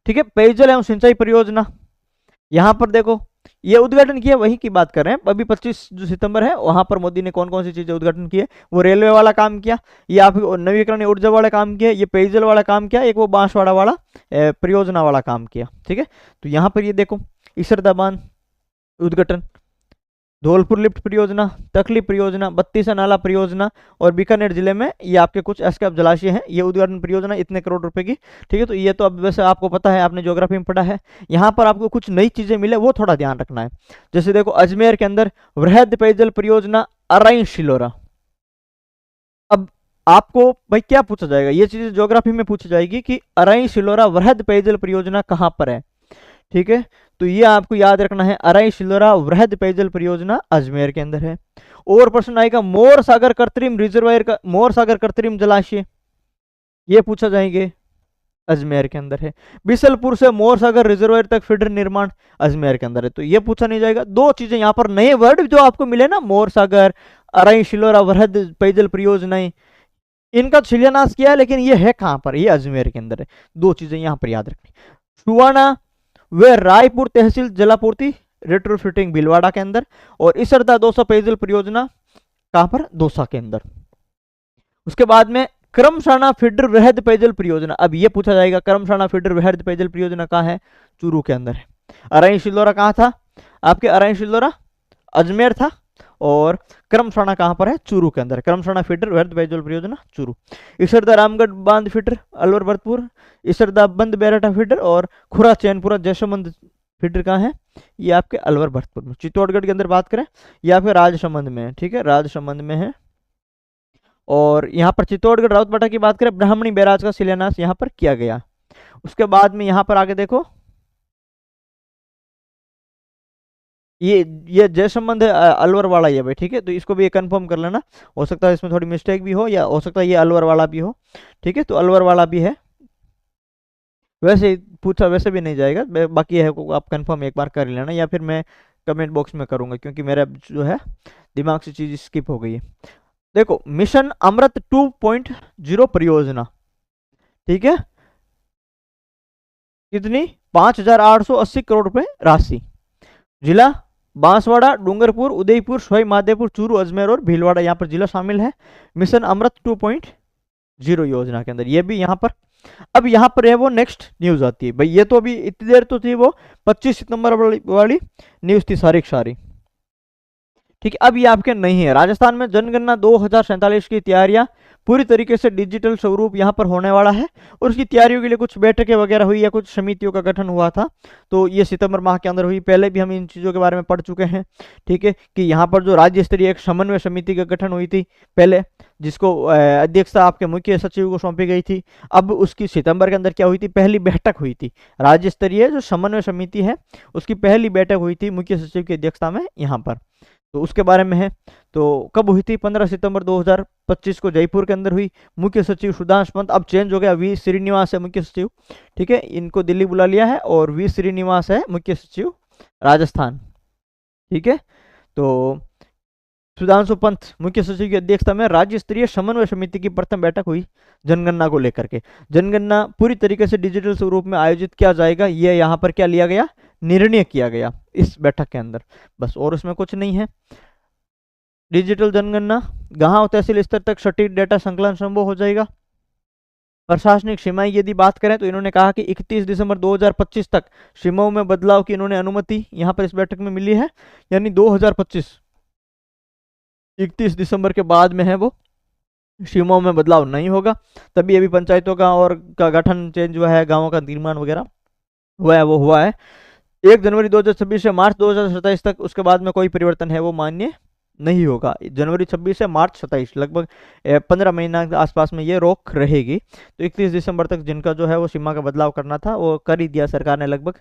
ठीक है। पेयजल एवं सिंचाई परियोजना, यहां पर देखो ये उद्घाटन किया, वही की बात कर रहे हैं। अभी 25 जो सितंबर है वहां पर मोदी ने कौन कौन सी चीजें उद्घाटन किए, वो रेलवे वाला काम किया, ये आप नवीकरणीय ऊर्जा वाला काम किया, ये पेयजल वाला काम किया, एक वो बांसवाड़ा वाला परियोजना वाला काम किया, ठीक है। तो यहाँ पर ये देखो इसरदा बांध उद्घाटन, धौलपुर लिफ्ट परियोजना, तकली परियोजना, बत्तीसा नाला परियोजना, और बीकानेर जिले में ये आपके कुछ एस्केप जलाशय हैं, ये उद्घाटन परियोजना इतने करोड़ रुपए की, ठीक है। तो ये तो अब वैसे आपको पता है, आपने ज्योग्राफी में पढ़ा है। यहाँ पर आपको कुछ नई चीजें मिले वो थोड़ा ध्यान रखना है। जैसे देखो अजमेर के अंदर वृहद पेयजल परियोजना अराई शिलोरा। अब आपको भाई क्या पूछा जाएगा, ये चीजें ज्योग्राफी में पूछी जाएगी कि अराई शिलोरा वृहद पेयजल परियोजना कहाँ पर है, ठीक है। तो ये आपको याद रखना है, अराई शिलोरा वृहद पेयजल परियोजना अजमेर के अंदर है। और प्रश्न आएगा मोर सागर कृत्रिम रिजर्वायर का, मोर सागर कृत्रिम जलाशय ये पूछा जाएंगे, अजमेर के अंदर है। बिसलपुर से मोर सागर रिजर्वायर तक फीडर निर्माण अजमेर के अंदर है, तो ये पूछा नहीं जाएगा। दो चीजें यहाँ पर नए वर्ड जो आपको मिले ना, मोर सागर, अराई शिलोरा वृहद पेयजल परियोजनाएं, इनका शिलान्यास किया है, लेकिन ये है कहां पर, ये अजमेर के अंदर है। दो चीजें यहाँ पर याद रखनी। सुवाना वे रायपुर तहसील जलापूर्ति रेट्रोफिटिंग भीलवाड़ा के अंदर, और इसरदा दौसा पेयजल परियोजना कहां पर, दौसा के अंदर। उसके बाद में क्रमशाणा फीडर वृहद पेयजल परियोजना, अब ये पूछा जाएगा क्रमशाणा फीडर वृहद पेयजल परियोजना कहाँ है, चूरू के अंदर है। अराई शिलोरा कहाँ था आपके, अराई शिलोरा अजमेर था, और क्रमशाणा कहां पर है, चूरू के अंदर। क्रमशाणा फीडर वृहद पेयजल परियोजना चूरू। इसरदा रामगढ़ बांध फीडर अलवर भरतपुर, इसरदा बंद बैराटा फीडर, और खुरा चैनपुरा जैसमंद फीडर कहाँ है, ये आपके अलवर भरतपुर में। चित्तौड़गढ़ के अंदर बात करें, ये आपके राजसमंद में है, ठीक है, राजसमंद में है। और यहाँ पर चित्तौड़गढ़ राउतपाटा की बात करें, ब्राह्मणी बैराज का शिलान्यास यहाँ पर किया गया। उसके बाद में यहाँ पर आगे देखो, ये जयसंबंध है अलवर वाला ही है भाई, ठीक है। तो इसको भी कंफर्म कर लेना, हो सकता है इसमें थोड़ी मिस्टेक भी हो, या हो सकता है ये अलवर वाला भी हो, ठीक है। तो अलवर वाला भी है, वैसे पूछा वैसे भी नहीं जाएगा, बाकी है आप कंफर्म एक बार कर लेना, या फिर मैं कमेंट बॉक्स में करूंगा, क्योंकि मेरा जो है दिमाग से चीज स्किप हो गई है। देखो मिशन अमृत 2.0 परियोजना, ठीक है, कितनी 5,880 करोड़ रुपए राशि, जिला बांसवाड़ा, डूंगरपुर, उदयपुर, सवाई माधोपुर, चूरू, अजमेर और भीलवाड़ा यहाँ पर जिला शामिल है मिशन अमृत 2.0 योजना के अंदर। ये भी यहाँ पर, अब यहाँ पर है वो नेक्स्ट न्यूज आती है भाई, ये तो अभी इतनी देर तो थी वो 25 सितंबर वाली न्यूज थी सारी सारी, ठीक है। अब ये आपके नहीं है। राजस्थान में जनगणना 2047 की तैयारियां पूरी तरीके से डिजिटल स्वरूप यहाँ पर होने वाला है, और उसकी तैयारियों के लिए कुछ बैठकें वगैरह हुई, या कुछ समितियों का गठन हुआ था, तो ये सितंबर माह के अंदर हुई। पहले भी हम इन चीज़ों के बारे में पढ़ चुके हैं, ठीक है, कि यहाँ पर जो राज्य स्तरीय एक समन्वय समिति का गठन हुई थी पहले, जिसको अध्यक्षता आपके मुख्य सचिव को सौंपी गई थी। अब उसकी सितंबर के अंदर क्या हुई थी, पहली बैठक हुई थी, राज्य स्तरीय जो समन्वय समिति है उसकी पहली बैठक हुई थी मुख्य सचिव की अध्यक्षता में यहाँ पर, तो उसके बारे में है। तो कब हुई थी, 15 सितंबर 2025 को जयपुर के अंदर हुई। मुख्य सचिव सुधांश पंत, अब चेंज हो गया, वी श्रीनिवास है मुख्य सचिव, ठीक है, इनको दिल्ली बुला लिया है, और वी श्रीनिवास है मुख्य सचिव राजस्थान, ठीक है। तो सुधांशु पंत मुख्य सचिव की अध्यक्षता में राज्य स्तरीय समन्वय समिति की प्रथम बैठक हुई जनगणना को लेकर के। जनगणना पूरी तरीके से डिजिटल स्वरूप में आयोजित किया जाएगा, ये यहाँ पर क्या लिया गया, निर्णय किया गया इस बैठक के अंदर, बस, और उसमें कुछ नहीं है। डिजिटल जनगणना गांव तहसील स्तर तक सटीक डेटा संकलन संभव हो जाएगा। प्रशासनिक सीमाएं यदि बात करें तो इन्होंने कहा कि 31 दिसंबर 2025 तक सीमाओं में बदलाव की इन्होंने अनुमति यहाँ पर इस बैठक में मिली है, यानी 2025 31 दिसंबर के बाद में है वो, सीमाओं में बदलाव नहीं होगा, तभी अभी पंचायतों का और का गठन चेंज हुआ है, गाँवों का निर्माण वगैरह हुआ है, वो हुआ है 1 जनवरी 2026 से मार्च 2027 तक। उसके बाद में कोई परिवर्तन है वो मान्य नहीं होगा। जनवरी 26 से मार्च 27 लगभग 15 महीना के आसपास में ये रोक रहेगी। तो 31 दिसंबर तक जिनका जो है वो सीमा का बदलाव करना था वो कर ही दिया सरकार ने। लगभग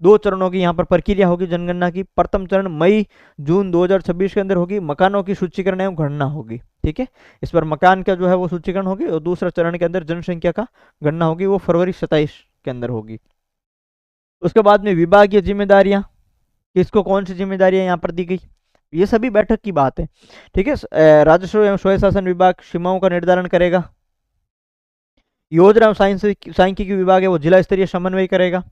2 चरणों की यहाँ पर प्रक्रिया होगी जनगणना की। प्रथम चरण मई जून 2026 के अंदर होगी, मकानों की सूचीकरण एवं गणना होगी। ठीक है, इस पर मकान का जो है वो सूचीकरण होगी। और दूसरा चरण के अंदर जनसंख्या का गणना होगी, वो फरवरी 27 के अंदर होगी। उसके बाद में विभागीय जिम्मेदारियां, किसको कौन सी जिम्मेदारियां यहाँ पर दी गई, ये सभी बैठक की बात है। ठीक है, राजस्व एवं स्वयं शासन विभाग सीमाओं का निर्धारण करेगा। योजना एवं सांख्यिकी विभाग है वो जिला स्तरीय समन्वय करेगा।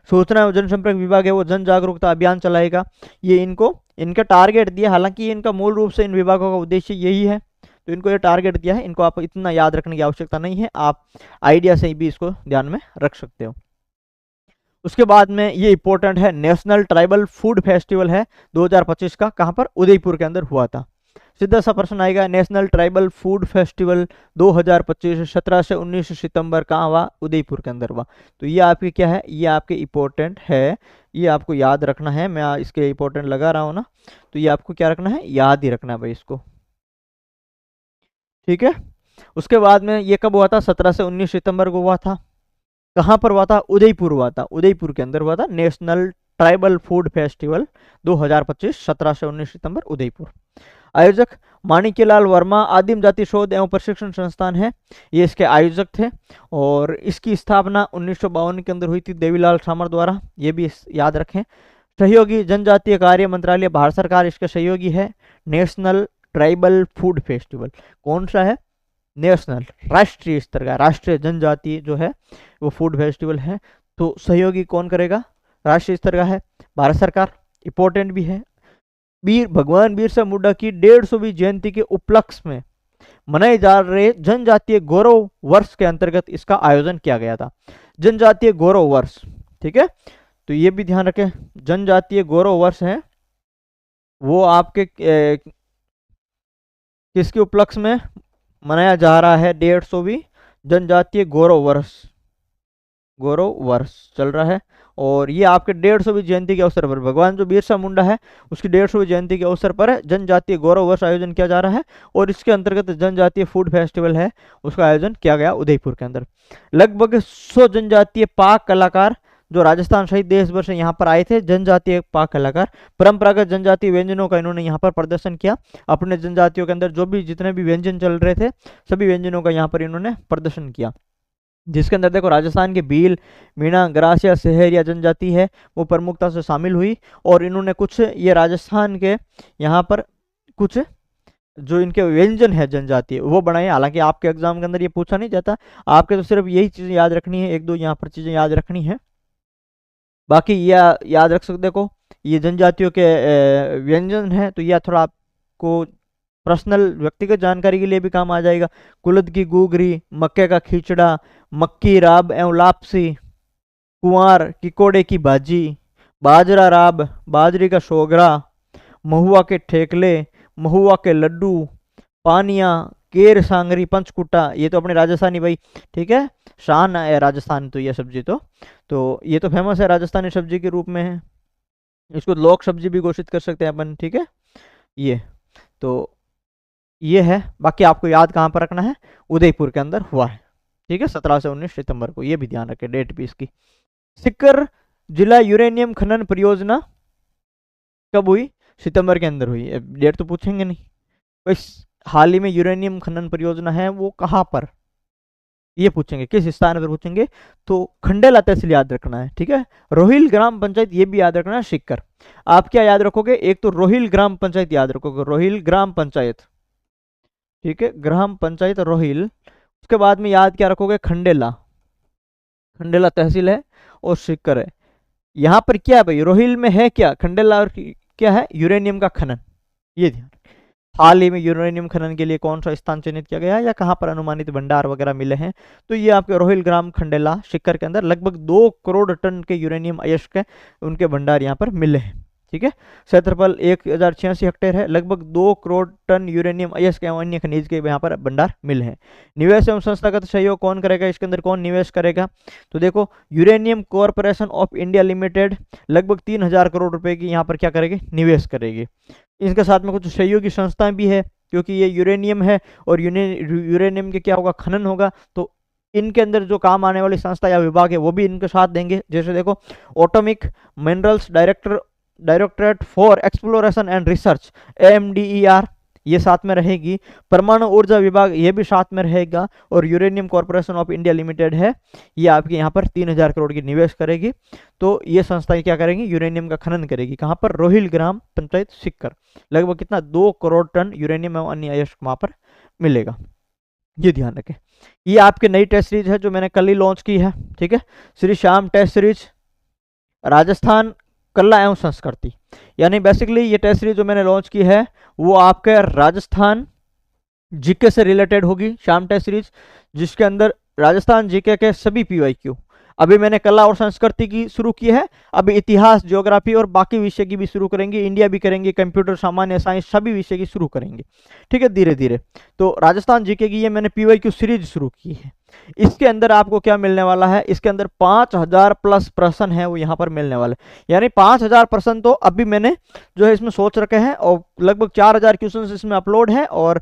सूचना एवं जनसंपर्क विभाग है वो जन जागरूकता अभियान चलाएगा। ये इनका टारगेट दिया, हालांकि इनका मूल रूप से इन विभागों का उद्देश्य यही है, तो इनको ये टारगेट दिया है। इनको आप इतना याद रखने की आवश्यकता नहीं है, आप आइडिया से भी इसको ध्यान में रख सकते हो। उसके बाद में ये इंपॉर्टेंट है, नेशनल ट्राइबल फूड फेस्टिवल है 2025 का, कहां पर, उदयपुर के अंदर हुआ था। सीधा सा प्रश्न आएगा, नेशनल ट्राइबल फूड फेस्टिवल 2025 17 से 19 सितंबर कहाँ हुआ, उदयपुर के अंदर हुआ। तो ये आपके क्या है, ये आपके इंपॉर्टेंट है, ये आपको याद रखना है। मैं इसके इंपॉर्टेंट लगा रहा हूँ ना, तो ये आपको क्या रखना है, याद ही रखना है भाई इसको। ठीक है, उसके बाद में ये कब हुआ था, 17 से 19 सितंबर को हुआ था। कहाँ पर हुआ था, उदयपुर हुआ था, उदयपुर के अंदर हुआ था नेशनल ट्राइबल फूड फेस्टिवल 2025 17 से 19 सितंबर, उदयपुर। आयोजक माणिक्यलाल वर्मा आदिम जाति शोध एवं प्रशिक्षण संस्थान है, ये इसके आयोजक थे। और इसकी स्थापना 1952 के अंदर हुई थी देवीलाल सामर द्वारा, ये भी याद रखें। सहयोगी जनजातीय कार्य मंत्रालय भारत सरकार इसके सहयोगी है। नेशनल ट्राइबल फूड फेस्टिवल कौन सा है, नेशनल, राष्ट्रीय स्तर का, राष्ट्रीय जनजातीय जो है वो फूड फेस्टिवल है। तो सहयोगी कौन करेगा, राष्ट्रीय स्तर का है, भारत सरकार। इंपॉर्टेंट भी है, भगवान बिरसा मुंडा की 150वीं जयंती के उपलक्ष्य में मनाए जा रहे जनजातीय गौरव वर्ष के अंतर्गत इसका आयोजन किया गया था। जनजातीय गौरव वर्ष, ठीक है, तो ये भी ध्यान रखें, जनजातीय गौरव वर्ष है वो आपके किसके उपलक्ष्य में मनाया जा रहा है, 150वीं जनजातीय गौरव वर्ष चल रहा है। और ये आपके 150वीं जयंती के अवसर पर, भगवान जो बिरसा मुंडा है उसकी 150वीं जयंती के अवसर पर जनजातीय गौरव वर्ष आयोजन किया जा रहा है। और इसके अंतर्गत जनजातीय फूड फेस्टिवल है उसका आयोजन किया गया उदयपुर के अंदर। लगभग 100 जनजातीय पाक कलाकार जो राजस्थान सहित देश भर से यहाँ पर आए थे, जनजातीय पाक कलाकार, परंपरागत जनजातीय व्यंजनों का इन्होंने यहाँ पर प्रदर्शन किया। अपने जनजातियों के अंदर जो भी जितने भी व्यंजन चल रहे थे सभी व्यंजनों का यहाँ पर इन्होंने प्रदर्शन किया, जिसके अंदर देखो राजस्थान के भील, मीणा, ग्रासिया, सहरिया जनजाति है वो प्रमुखता से शामिल हुई। और इन्होंने कुछ ये राजस्थान के यहाँ पर कुछ जो इनके व्यंजन है जनजातीय वो बनाए। हालांकि आपके एग्जाम के अंदर ये पूछा नहीं जाता, आपके तो सिर्फ यही चीजें याद रखनी है, एक दो यहाँ पर चीजें याद रखनी है, बाकी ये याद रख सकते। देखो ये जनजातियों के व्यंजन है, तो यह थोड़ा आपको पर्सनल व्यक्तिगत जानकारी के लिए भी काम आ जाएगा। कुलद की गुगरी, मक्के का खिचड़ा, मक्की राब एवं लापसी, कुंवार किकोड़े की भाजी, बाजरा राब, बाजरी का शोगरा, महुआ के ठेकले, महुआ के लड्डू, पानिया, केर सांगरी, पंचकुटा, ये तो अपने राजस्थानी भाई, ठीक है, शान है राजस्थान। तो ये सब्जी तो ये तो फेमस है राजस्थानी सब्जी के रूप में है, इसको लोक सब्जी भी घोषित कर सकते हैं अपन। ठीक है, ये तो ये है। बाकी आपको याद कहाँ पर रखना है, उदयपुर के अंदर हुआ है। ठीक है, 17 से 19 सितंबर को, ये भी ध्यान रखें डेट भी इसकी। सिक्कर जिला यूरेनियम खनन परियोजना कब हुई, सितंबर के अंदर हुई। डेट तो पूछेंगे नहीं, बस हाल ही में यूरेनियम खनन परियोजना है वो कहाँ पर, ये पूछेंगे, किस स्थान पर पूछेंगे। तो खंडेला तहसील याद रखना है। ठीक है, रोहिल ग्राम पंचायत ये भी याद रखना है। सिक्कर आप क्या याद रखोगे, एक तो रोहिल ग्राम पंचायत याद रखोगे, रोहिल ग्राम पंचायत, ठीक है, ग्राम पंचायत रोहिल। उसके बाद में याद क्या रखोगे, खंडेला, खंडेला तहसील है और सिक्कर है। यहाँ पर क्या है भाई, रोहिल में है क्या, खंडेला, और क्या है, यूरेनियम का खनन। ये ध्यान, हाल ही में यूरेनियम खनन के लिए कौन सा स्थान चयनित किया गया या कहाँ पर अनुमानित भंडार वगैरह मिले हैं, तो ये आपके रोहिल ग्राम खंडेला सिक्कर के अंदर लगभग 2 करोड़ टन के यूरेनियम अयस्क उनके भंडार यहाँ पर मिले हैं। ठीक है। क्षेत्रफल 1086 हेक्टेयर है। लगभग 2 करोड़ टन यूरेनियम, अयस्क एवं अन्य खनिज के यहाँ पर भंडार मिल है। निवेश एवं संस्थागत सहयोग कौन करेगा, इसके अंदर कौन निवेश करेगा? तो देखो, uranium corporation of India limited लगभग 3000 करोड़ रुपए की यहाँ पर क्या करेगी, निवेश करेगी। इनके साथ में कुछ सहयोगी संस्थाएं भी है, क्योंकि ये यूरेनियम है और यूरेनियम के क्या होगा, खनन होगा, तो इनके अंदर जो काम आने वाली संस्था या विभाग है वो भी इनके साथ देंगे। जैसे देखो, atomic minerals directorate for exploration and research, AMDER, ये साथ में रहेगी। परमाणु ऊर्जा विभाग ये भी साथ में रहेगा। और uranium corporation of India limited है, ये आपके यहाँ पर 3000 करोड़ की निवेश करेगी। तो ये संस्थाएं क्या करेंगी, यूरेनियम का खनन करेगी। कहाँ पर? रोहिल ग्राम पंचायत सिक्कर। लगभग कितना, 2 करोड़ टन यूरेनियम एवं अन्य अयस्क वहाँ पर मिलेगा, ये ध्यान रखें। ये आपके नई टेस्ट सीरीज है जो मैंने कल ही लॉन्च की है, ठीक है। श्री श्याम टेस्ट सीरीज राजस्थान कला एवं संस्कृति, यानी बेसिकली ये टेस्ट सीरीज जो मैंने लॉन्च की है वो आपके राजस्थान जीके से रिलेटेड होगी। श्याम टेस्ट सीरीज जिसके अंदर राजस्थान जीके के सभी PYQ, अभी मैंने कला और संस्कृति की शुरू की है, अभी इतिहास, ज्योग्राफी और बाकी विषय की भी शुरू करेंगे, इंडिया भी करेंगे, कंप्यूटर, सामान्य साइंस, सभी विषय की शुरू करेंगे, ठीक है, धीरे धीरे। तो राजस्थान जीके की ये मैंने PYQ सीरीज शुरू की है। इसके अंदर आपको क्या मिलने वाला है, इसके अंदर 5000 प्लस प्रश्न है वो यहाँ पर मिलने वाले, यानी 5000 प्रश्न तो अभी मैंने जो है इसमें सोच रखे हैं, और लगभग 4000 क्वेश्चन इसमें अपलोड है, और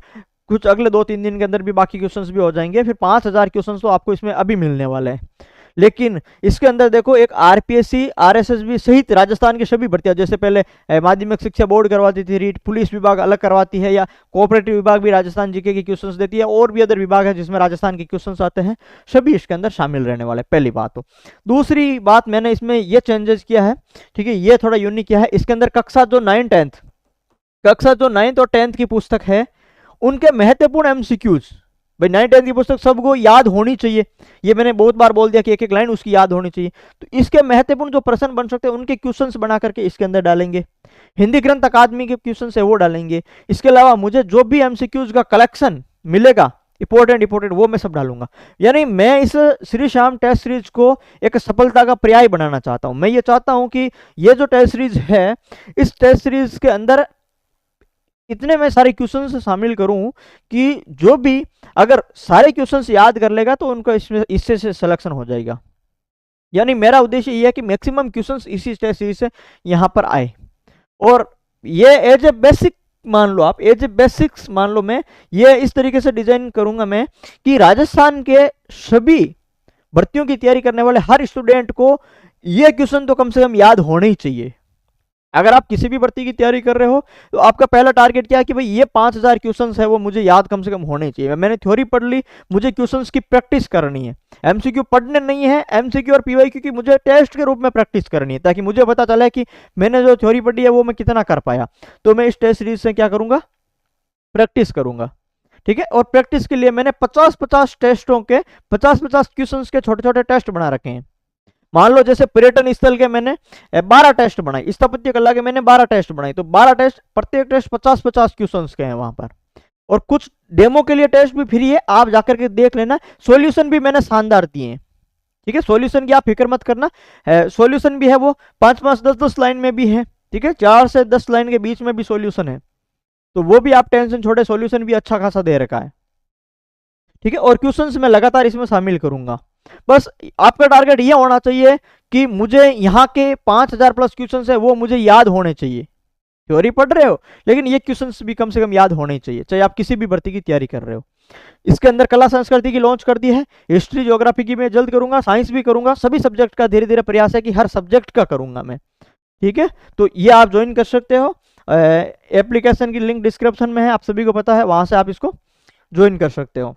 कुछ अगले 2-3 दिन के अंदर भी बाकी क्वेश्चंस भी हो जाएंगे। फिर 5000 क्वेश्चंस तो आपको इसमें अभी मिलने वाले हैं। लेकिन इसके अंदर देखो, एक RPSC RSSB सहित राजस्थान की सभी भर्तियां, जैसे पहले माध्यमिक शिक्षा बोर्ड करवाती थी रीट, पुलिस विभाग अलग करवाती है, या कोऑपरेटिव विभाग भी राजस्थान जीके की क्वेश्चंस देती है, और भी अदर विभाग है जिसमें राजस्थान के क्वेश्चंस आते हैं, सभी इसके अंदर शामिल रहने वाले, पहली बात। तो दूसरी बात, मैंने इसमें यह चेंजेस किया है, ठीक है, ये थोड़ा यूनिक किया है। इसके अंदर कक्षा जो 9th और 10th की पुस्तक है उनके महत्वपूर्ण MCQs, भाई 9th 10th की पुस्तक सबको याद होनी चाहिए, ये मैंने बहुत बार बोल दिया कि एक एक लाइन उसकी याद होनी चाहिए। तो इसके महत्वपूर्ण जो प्रश्न बन सकते हैं उनके क्वेश्चंस बना करके इसके अंदर डालेंगे। हिंदी ग्रंथ अकादमी के क्वेश्चन है वो डालेंगे। इसके अलावा मुझे जो भी MCQs का कलेक्शन मिलेगा इंपॉर्टेंट वो मैं सब डालूंगा। यानी मैं इस श्री श्याम टेस्ट सीरीज को एक सफलता का पर्याय बनाना चाहता हूं। मैं ये चाहता हूं कि ये जो टेस्ट सीरीज है, इस टेस्ट सीरीज के अंदर इतने मैं सारे क्वेश्चंस शामिल करूं कि जो भी अगर सारे क्वेश्चंस याद कर लेगा तो उनको इसमें इससे से सिलेक्शन हो जाएगा। यानी मेरा उद्देश्य ये है कि मैक्सिमम क्वेश्चंस इसी टेस्ट सीरीज से यहां पर आए, और ये एज ए बेसिक मान लो, आप एज ए बेसिक्स मान लो। मैं ये इस तरीके से डिजाइन करूंगा मैं कि राजस्थान के सभी भर्तियों की तैयारी करने वाले हर स्टूडेंट को ये क्वेश्चन तो कम से कम याद होने ही चाहिए। अगर आप किसी भी भर्ती की तैयारी कर रहे हो तो आपका पहला टारगेट क्या है कि भाई ये 5000 क्वेश्चंस है वो मुझे याद कम से कम होने चाहिए। मैंने थ्योरी पढ़ ली, मुझे क्वेश्चंस की प्रैक्टिस करनी है। MCQ पढ़ने नहीं है, MCQ और PYQ की मुझे टेस्ट के रूप में प्रैक्टिस करनी है, ताकि मुझे पता चले कि मैंने जो थ्योरी पढ़ी है वो मैं कितना कर पाया। तो मैं इस टेस्ट सीरीज से क्या करूंगा, प्रैक्टिस करूंगा, ठीक है। और प्रैक्टिस के लिए मैंने 50-50 टेस्टों के 50-50 क्वेश्चन के छोटे छोटे टेस्ट बना रखे हैं। मान लो जैसे पर्यटन स्थल के मैंने 12 टेस्ट बनाई, स्थापत्य कला के मैंने 12 टेस्ट बनाई, तो 12 टेस्ट, प्रत्येक टेस्ट 50-50 क्वेश्चन के हैं वहां पर। और कुछ डेमो के लिए टेस्ट भी फ्री है, आप जाकर के देख लेना। सॉल्यूशन भी मैंने शानदार दिए हैं, ठीक है। सॉल्यूशन की आप फिक्र मत करना, सॉल्यूशन भी है वो 5-5, 10-10 लाइन में भी है, ठीक है। 4 से 10 लाइन के बीच में भी सॉल्यूशन है, तो वो भी आप टेंशन छोड़े, सॉल्यूशन भी अच्छा खासा दे रखा है, ठीक है। और क्वेश्चंस मैं लगातार इसमें शामिल करूंगा। बस आपका टारगेट ये होना चाहिए कि मुझे यहाँ के 5000 प्लस क्वेश्चंस है वो मुझे याद होने चाहिए। थ्योरी पढ़ रहे हो लेकिन ये क्वेश्चंस भी कम से कम याद होने चाहिए, चाहे आप किसी भी भर्ती की तैयारी कर रहे हो। इसके अंदर कला संस्कृति की लॉन्च कर दी है, हिस्ट्री ज्योग्राफी की मैं जल्द करूंगा, साइंस भी करूंगा, सभी सब्जेक्ट का धीरे धीरे प्रयास है कि हर सब्जेक्ट का करूंगा मैं, ठीक है। तो ये आप ज्वाइन कर सकते हो, एप्लीकेशन की लिंक डिस्क्रिप्शन में है, आप सभी को पता है, वहां से आप इसको ज्वाइन कर सकते हो।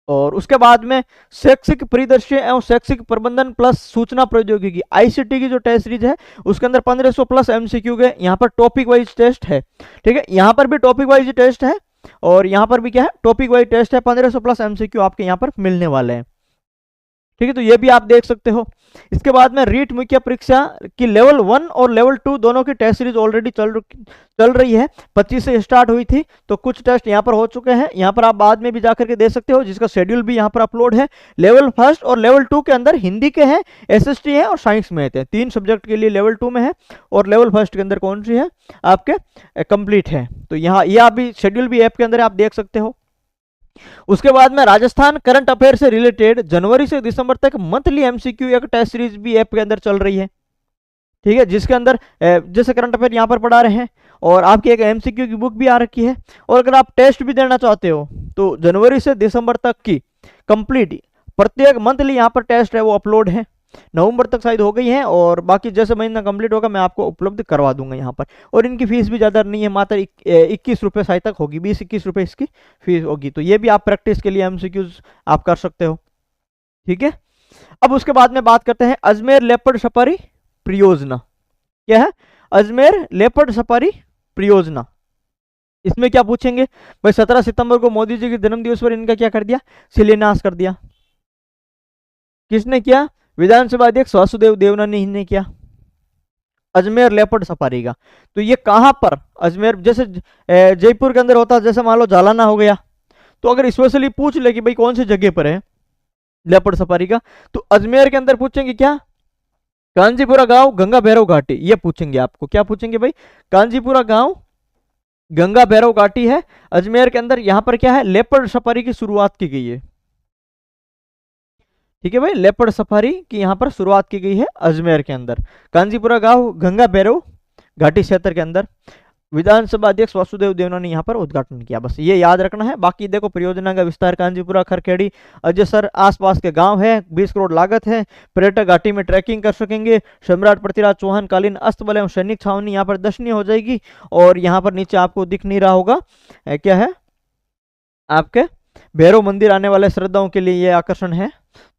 और उसके बाद में शैक्षिक परिदृश्य एवं शैक्षिक प्रबंधन प्लस सूचना प्रौद्योगिकी ICT की जो टेस्ट सीरीज है उसके अंदर 1500 प्लस MCQ के यहाँ पर टॉपिक वाइज टेस्ट है, ठीक है। यहाँ पर भी टॉपिक वाइज टेस्ट है और यहाँ पर भी क्या है, टॉपिक वाइज टेस्ट है। 1500 प्लस MCQ आपके यहाँ पर मिलने वाले हैं, ठीक है, तो ये भी आप देख सकते हो। इसके बाद में रीट मुख्य परीक्षा की लेवल 1 और लेवल 2 दोनों की टेस्ट सीरीज ऑलरेडी चल रही है। 25 से स्टार्ट हुई थी, तो कुछ टेस्ट यहाँ पर हो चुके हैं। यहाँ पर आप बाद में भी जाकर के दे सकते हो, जिसका शेड्यूल भी यहाँ पर अपलोड है। लेवल 1 और लेवल 2 के अंदर हिंदी के हैं, SST है और साइंस मैथ है। 3 सब्जेक्ट के लिए लेवल 2 में है, और लेवल 1 के अंदर कौन सी है आपके कंप्लीट है। तो यहाँ ये आप भी शेड्यूल भी ऐप के अंदर आप देख सकते हो। उसके बाद में राजस्थान करंट अफेयर से रिलेटेड जनवरी से दिसंबर तक मंथली MCQ एक टेस्ट सीरीज भी ऐप के अंदर चल रही है। ठीक है, जिसके अंदर जैसे करंट अफेयर यहाँ पर पढ़ा रहे हैं, और आपकी एक MCQ की बुक भी आ रखी है। और अगर आप टेस्ट भी देना चाहते हो तो जनवरी से दिसंबर तक की कंप्लीट प्रत्येक मंथली यहाँ पर टेस्ट है वो अपलोड है। नवंबर तक शायद हो गई है, और बाकी जैसे महीना कंप्लीट होगा मैं आपको उपलब्ध करवा दूंगा यहाँ पर। और इनकी फीस भी ज़्यादा नहीं है, मात्र 21 रुपये शायद तक होगी, 20-21 रुपये इसकी फीस होगी। तो ये भी आप प्रैक्टिस के लिए MCQs आप कर सकते हो। ठीक है, अब उसके बाद में बात करते हैं अजमेर लेपर्ड सफारी परियोजना। क्या है अजमेर लेपर्ड सफारी परियोजना? इसमें क्या पूछेंगे भाई? 17 सितंबर को मोदी जी के जन्म दिवस पर इनका क्या कर दिया? शिलान्यास कर दिया। किसने किया? विधानसभा अध्यक्ष वासुदेव देवनानी ने किया, अजमेर लेपर्ड सफारी का। तो ये कहां पर? अजमेर, जैसे जयपुर के अंदर होता, जैसे मान लो जालाना हो गया, तो अगर स्पेशली पूछ ले कि भाई कौन सी जगह पर है लेपर्ड सफारी का, तो अजमेर के अंदर पूछेंगे क्या? कांजीपुरा गांव, गंगा भैरव घाटी, ये पूछेंगे आपको। क्या पूछेंगे भाई? कांजीपुरा गांव, गंगा भैरव घाटी है अजमेर के अंदर। यहां पर क्या है? लेपर्ड सफारी की शुरुआत की गई है। ठीक है भाई, लेपर्ड सफारी की यहाँ पर शुरुआत की गई है अजमेर के अंदर, कांजीपुरा गांव, गंगा भैरव घाटी क्षेत्र के अंदर। विधानसभा अध्यक्ष वासुदेव देवनानी ने यहाँ पर उद्घाटन किया। बस ये याद रखना है। बाकी देखो, परियोजना का विस्तार कांजीपुरा, खरखेड़ी, अजयसर आसपास के गांव है, 20 करोड़ लागत है। पर्यटक घाटी में ट्रैकिंग कर सकेंगे। सम्राट पृथ्वीराज चौहान कालीन अस्तबल एवं सैनिक छावनी यहाँ पर दर्शनीय हो जाएगी। और यहाँ पर नीचे आपको दिख नहीं रहा होगा, क्या है आपके भैरव मंदिर आने वाले श्रद्धाओं के लिए ये आकर्षण है।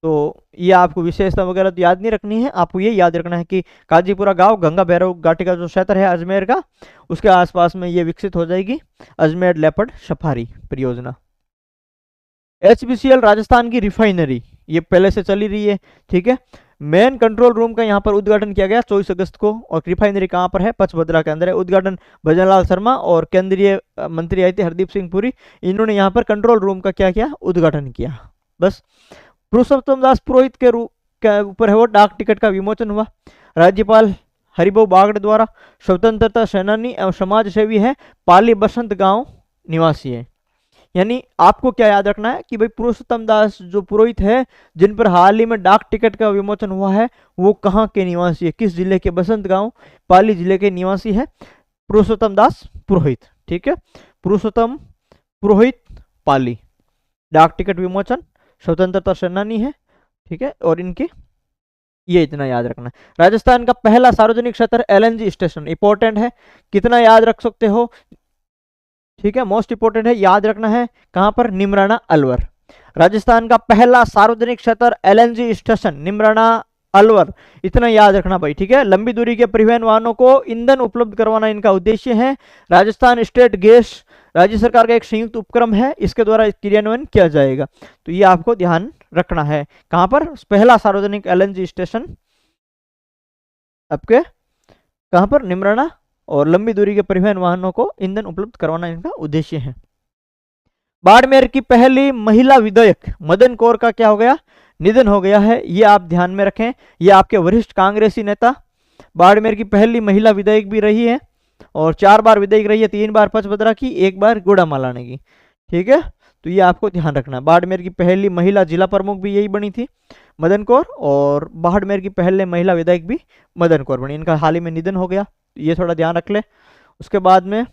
तो ये आपको विशेषता वगैरह तो याद नहीं रखनी है, आपको ये याद रखना है कि काजीपुरा गांव, गंगा भैरव घाटी का जो क्षेत्र है अजमेर का, उसके आसपास में ये विकसित हो जाएगी अजमेर लेपर्ड सफारी परियोजना। HPCL राजस्थान की रिफाइनरी, ये पहले से चली रही है। ठीक है, मेन कंट्रोल रूम का यहाँ पर उद्घाटन किया गया 24 अगस्त को। और रिफाइनरी कहाँ पर है? पचभद्रा के अंदर है। उद्घाटन भजनलाल शर्मा और केंद्रीय मंत्री आए थे हरदीप सिंह पुरी, इन्होंने यहाँ पर कंट्रोल रूम का क्या किया? उद्घाटन किया। बस। पुरुषोत्तम दास पुरोहित के ऊपर है वो डाक टिकट का विमोचन हुआ। राज्यपाल हरिभाऊ बागड़े द्वारा स्वतंत्रता सेनानी एवं समाज सेवी है, पाली बसंत गांव निवासी है। यानी आपको क्या याद रखना है कि भाई पुरुषोत्तम दास जो पुरोहित है, जिन पर हाल ही में डाक टिकट का विमोचन हुआ है, वो कहाँ के निवासी है? किस जिले के? बसंत गांव, पाली जिले के निवासी है पुरुषोत्तम दास पुरोहित। ठीक है, पुरुषोत्तम पुरोहित, पाली, डाक टिकट विमोचन, स्वतंत्रता सेनानी है। ठीक है, और इनकी ये इतना याद रखना है। राजस्थान का पहला सार्वजनिक क्षेत्र LNG स्टेशन, इंपॉर्टेंट है। कितना याद रख सकते हो? ठीक है, मोस्ट इंपोर्टेंट है, याद रखना है। कहां पर? निमराना अलवर। राजस्थान का पहला सार्वजनिक क्षेत्र LNG स्टेशन निमराना अलवर, इतना याद रखना भाई। ठीक है, लंबी दूरी के परिवहन वाहनों को ईंधन उपलब्ध करवाना इनका उद्देश्य है। राजस्थान स्टेट गैस राज्य सरकार का एक संयुक्त उपक्रम है, इसके द्वारा क्रियान्वयन किया जाएगा। तो ये आपको ध्यान रखना है। कहां पर? पहला सार्वजनिक LNG स्टेशन आपके कहां पर? निमराना। और लंबी दूरी के परिवहन वाहनों को ईंधन उपलब्ध करवाना इनका उद्देश्य है। बाड़मेर की पहली महिला विधायक मदन कौर का क्या हो गया? निधन हो गया है। ये आप ध्यान में रखें। ये आपके वरिष्ठ कांग्रेसी नेता, बाड़मेर की पहली महिला विधायक भी रही है, और 4 बार विधायक रही है, 3 बार पचभद्रा की, 1 बार गुड़ामालाने की। ठीक है, तो ये आपको ध्यान रखना है। बाड़मेर की पहली महिला जिला प्रमुख भी यही बनी थी, मदन कौर, और बाड़मेर की पहले महिला विधायक भी मदन कौर बनी। इनका हाल ही में निधन हो गया, ये थोड़ा ध्यान रख ले। उसके बाद में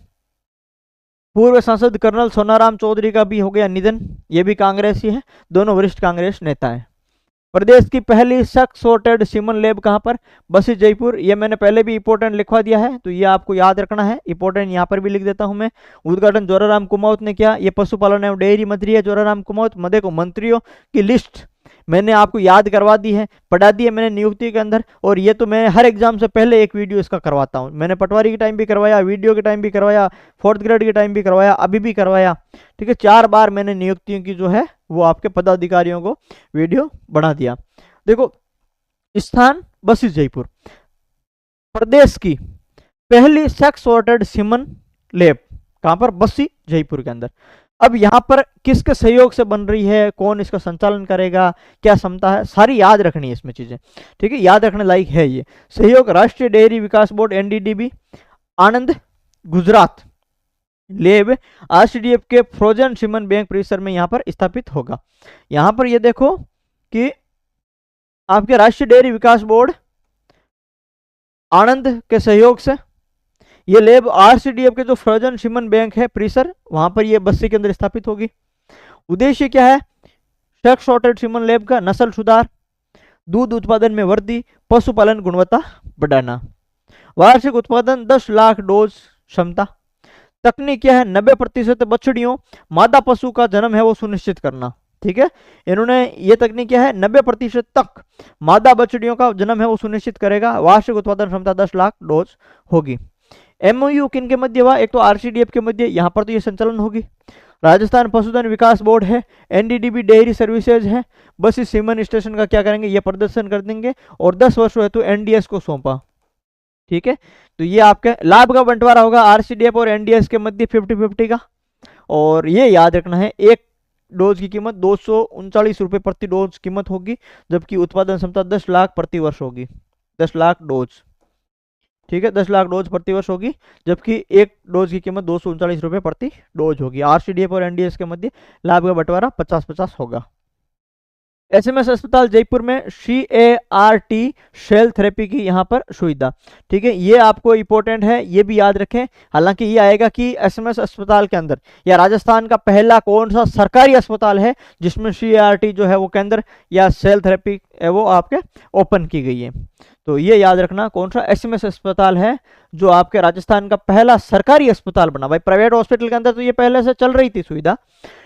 पूर्व सांसद कर्नल सोनाराम चौधरी का भी हो गया निधन, ये भी कांग्रेसी है, दोनों वरिष्ठ कांग्रेस नेता हैं। प्रदेश की पहली सेक्स सॉर्टेड सीमन लैब कहां पर? बसी जयपुर। ये मैंने पहले भी इंपॉर्टेंट लिखवा दिया है, तो ये आपको याद रखना है। इंपॉर्टेंट यहाँ पर भी लिख देता हूं मैं। उद्घाटन जोराराम कुमाऊत ने किया। ये पशुपालन एवं डेयरी मंत्री है जोराराम कुमाऊत। मध्य को मंत्रियों की लिस्ट मैंने आपको याद करवा दी है, पढ़ा दी है मैंने नियुक्ति के अंदर। और ये तो मैं हर एग्जाम से पहले एक वीडियो इसका करवाता हूँ। मैंने पटवारी के टाइम भी करवाया, वीडियो के टाइम भी करवाया, 4th ग्रेड के टाइम भी करवाया, अभी भी करवाया। ठीक है, 4 बार मैंने नियुक्तियों की जो है वो आपके पदाधिकारियों को वीडियो बना दिया। देखो, स्थान बसी जयपुर, प्रदेश की पहली सेक्स सॉर्टेड सीमन लैब कहां पर? बस्सी जयपुर के अंदर। अब यहां पर किसके सहयोग से बन रही है, कौन इसका संचालन करेगा, क्या क्षमता है, सारी याद रखनी है इसमें चीजें, ठीक है, याद रखने लायक है ये। सहयोग राष्ट्रीय डेयरी विकास बोर्ड एनडीडीबी, आनंद गुजरात। लेब आरसीडीएफ के फ्रोजन सीमन बैंक परिसर में यहां पर स्थापित होगा। यहां पर ये देखो कि आपके राष्ट्रीय डेयरी विकास बोर्ड आनंद के सहयोग से ये लेब आरसीडीएफ के जो फ्रोजन सीमन बैंक है परिसर, वहां पर ये बस्सी के अंदर स्थापित होगी। उद्देश्य क्या है? सेक्स सॉर्टेड सीमन लैब का नस्ल सुधार, दूध उत्पादन में वृद्धि, पशुपालन गुणवत्ता बढ़ाना। वार्षिक उत्पादन 10 लाख डोज क्षमता। तकनीक क्या है? 90% बछड़ियों मादा पशु का जन्म है वो सुनिश्चित करना, ठीक है। इन्होंने ये तकनीक क्या है? 90% तक मादा बछड़ियों का जन्म है वो सुनिश्चित करेगा। वार्षिक उत्पादन क्षमता 10 लाख डोज होगी। एमओयू किन के मध्य हुआ? एक तो आरसीडीएफ के मध्य, यहाँ पर तो ये संचालन होगी। राजस्थान पशुधन विकास बोर्ड है, एनडीडीबी डेयरी सर्विसेज है, बस इस सीमन स्टेशन का क्या करेंगे? ये प्रदर्शन कर देंगे और 10 वर्षों हेतु एनडीएस को सौंपा, ठीक है। तो ये आपके लाभ का बंटवारा होगा आरसीडीएफ और एनडीएस के मध्य 50-50 का। और ये याद रखना है, एक डोज की कीमत 239 रुपये प्रति डोज कीमत होगी, जबकि उत्पादन क्षमता 10 लाख प्रति वर्ष होगी। 10 लाख डोज, ठीक है, 10 लाख डोज प्रति वर्ष होगी, जबकि एक डोज की कीमत 239 रुपये प्रति डोज होगी। आरसीडीएफ और एनडीएस के मध्य लाभ का बंटवारा 50-50 होगा। एसएमएस अस्पताल जयपुर में CAR-T सेल थेरेपी की यहाँ पर सुविधा, ठीक है, ये आपको इंपॉर्टेंट है, ये भी याद रखें। हालांकि ये आएगा कि एसएमएस अस्पताल के अंदर या राजस्थान का पहला कौन सा सरकारी अस्पताल है जिसमें CAR-T जो है वो केंद्र या सेल थेरेपी है वो आपके ओपन की गई है। तो ये याद रखना कौन सा एसएमएस अस्पताल है जो आपके राजस्थान का पहला सरकारी अस्पताल बना। भाई प्राइवेट हॉस्पिटल के अंदर तो ये पहले से चल रही थी सुविधा,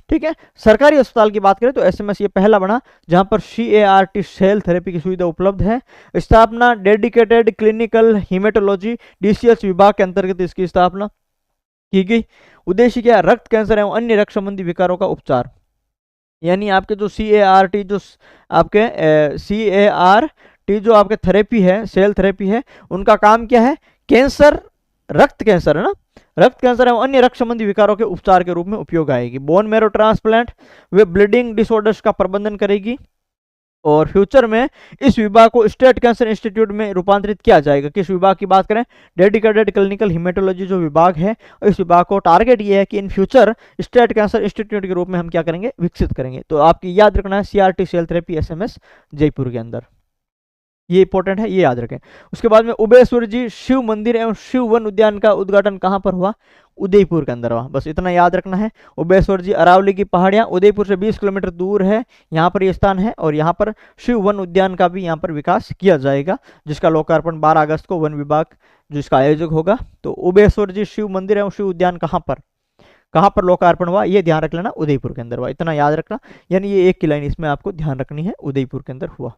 ठीक है, सरकारी अस्पताल की बात करें तो एसएमएस ये पहला बना जहां पर CAR-T सेल थेरेपी की सुविधा उपलब्ध है। स्थापना डेडिकेटेड क्लिनिकल हीमेटोलॉजी DCS विभाग के अंतर्गत इसकी स्थापना की गई। उद्देश्य क्या? रक्त कैंसर एवं अन्य रक्त संबंधी विकारों का उपचार। यानी आपके जो CAR-T जो आपके CAR-T जो आपके थेरेपी है, सेल थेरेपी है, उनका काम क्या है? कैंसर, रक्त कैंसर है ना, रक्त कैंसर एवं अन्य रक्त संबंधी विकारों के उपचार के रूप में उपयोग आएगी। बोन मैरो ट्रांसप्लांट वे ब्लीडिंग डिसऑर्डर्स का प्रबंधन करेगी। और फ्यूचर में इस विभाग को स्टेट कैंसर इंस्टीट्यूट में रूपांतरित किया जाएगा। किस विभाग की बात करें? डेडिकेटेड क्लिनिकल हीमेटोलॉजी जो विभाग है, इस विभाग को टारगेट ये है कि in future state cancer institute के रूप में हम क्या करेंगे? विकसित करेंगे। तो आपकी याद रखना है CAR-T cell therapy SMS Jaipur के अंदर, ये इंपॉर्टेंट है, ये याद रखें। उसके बाद में उबेश्वर जी शिव मंदिर एवं शिव वन उद्यान का उद्घाटन कहां पर हुआ? उदयपुर के अंदर हुआ। बस इतना याद रखना है। उबेश्वर जी अरावली की पहाड़ियां उदयपुर से 20 किलोमीटर दूर है, यहाँ पर ये स्थान है। और यहाँ पर शिव वन उद्यान का भी यहाँ पर विकास किया जाएगा, जिसका लोकार्पण 12 अगस्त को वन विभाग जो इसका आयोजक होगा। तो उबेश्वर जी शिव मंदिर एवं शिव उद्यान कहाँ पर लोकार्पण हुआ? ये ध्यान रख लेना, उदयपुर के अंदर हुआ, इतना याद रखना। यानी ये एक की लाइन इसमें आपको ध्यान रखनी है, उदयपुर के अंदर हुआ।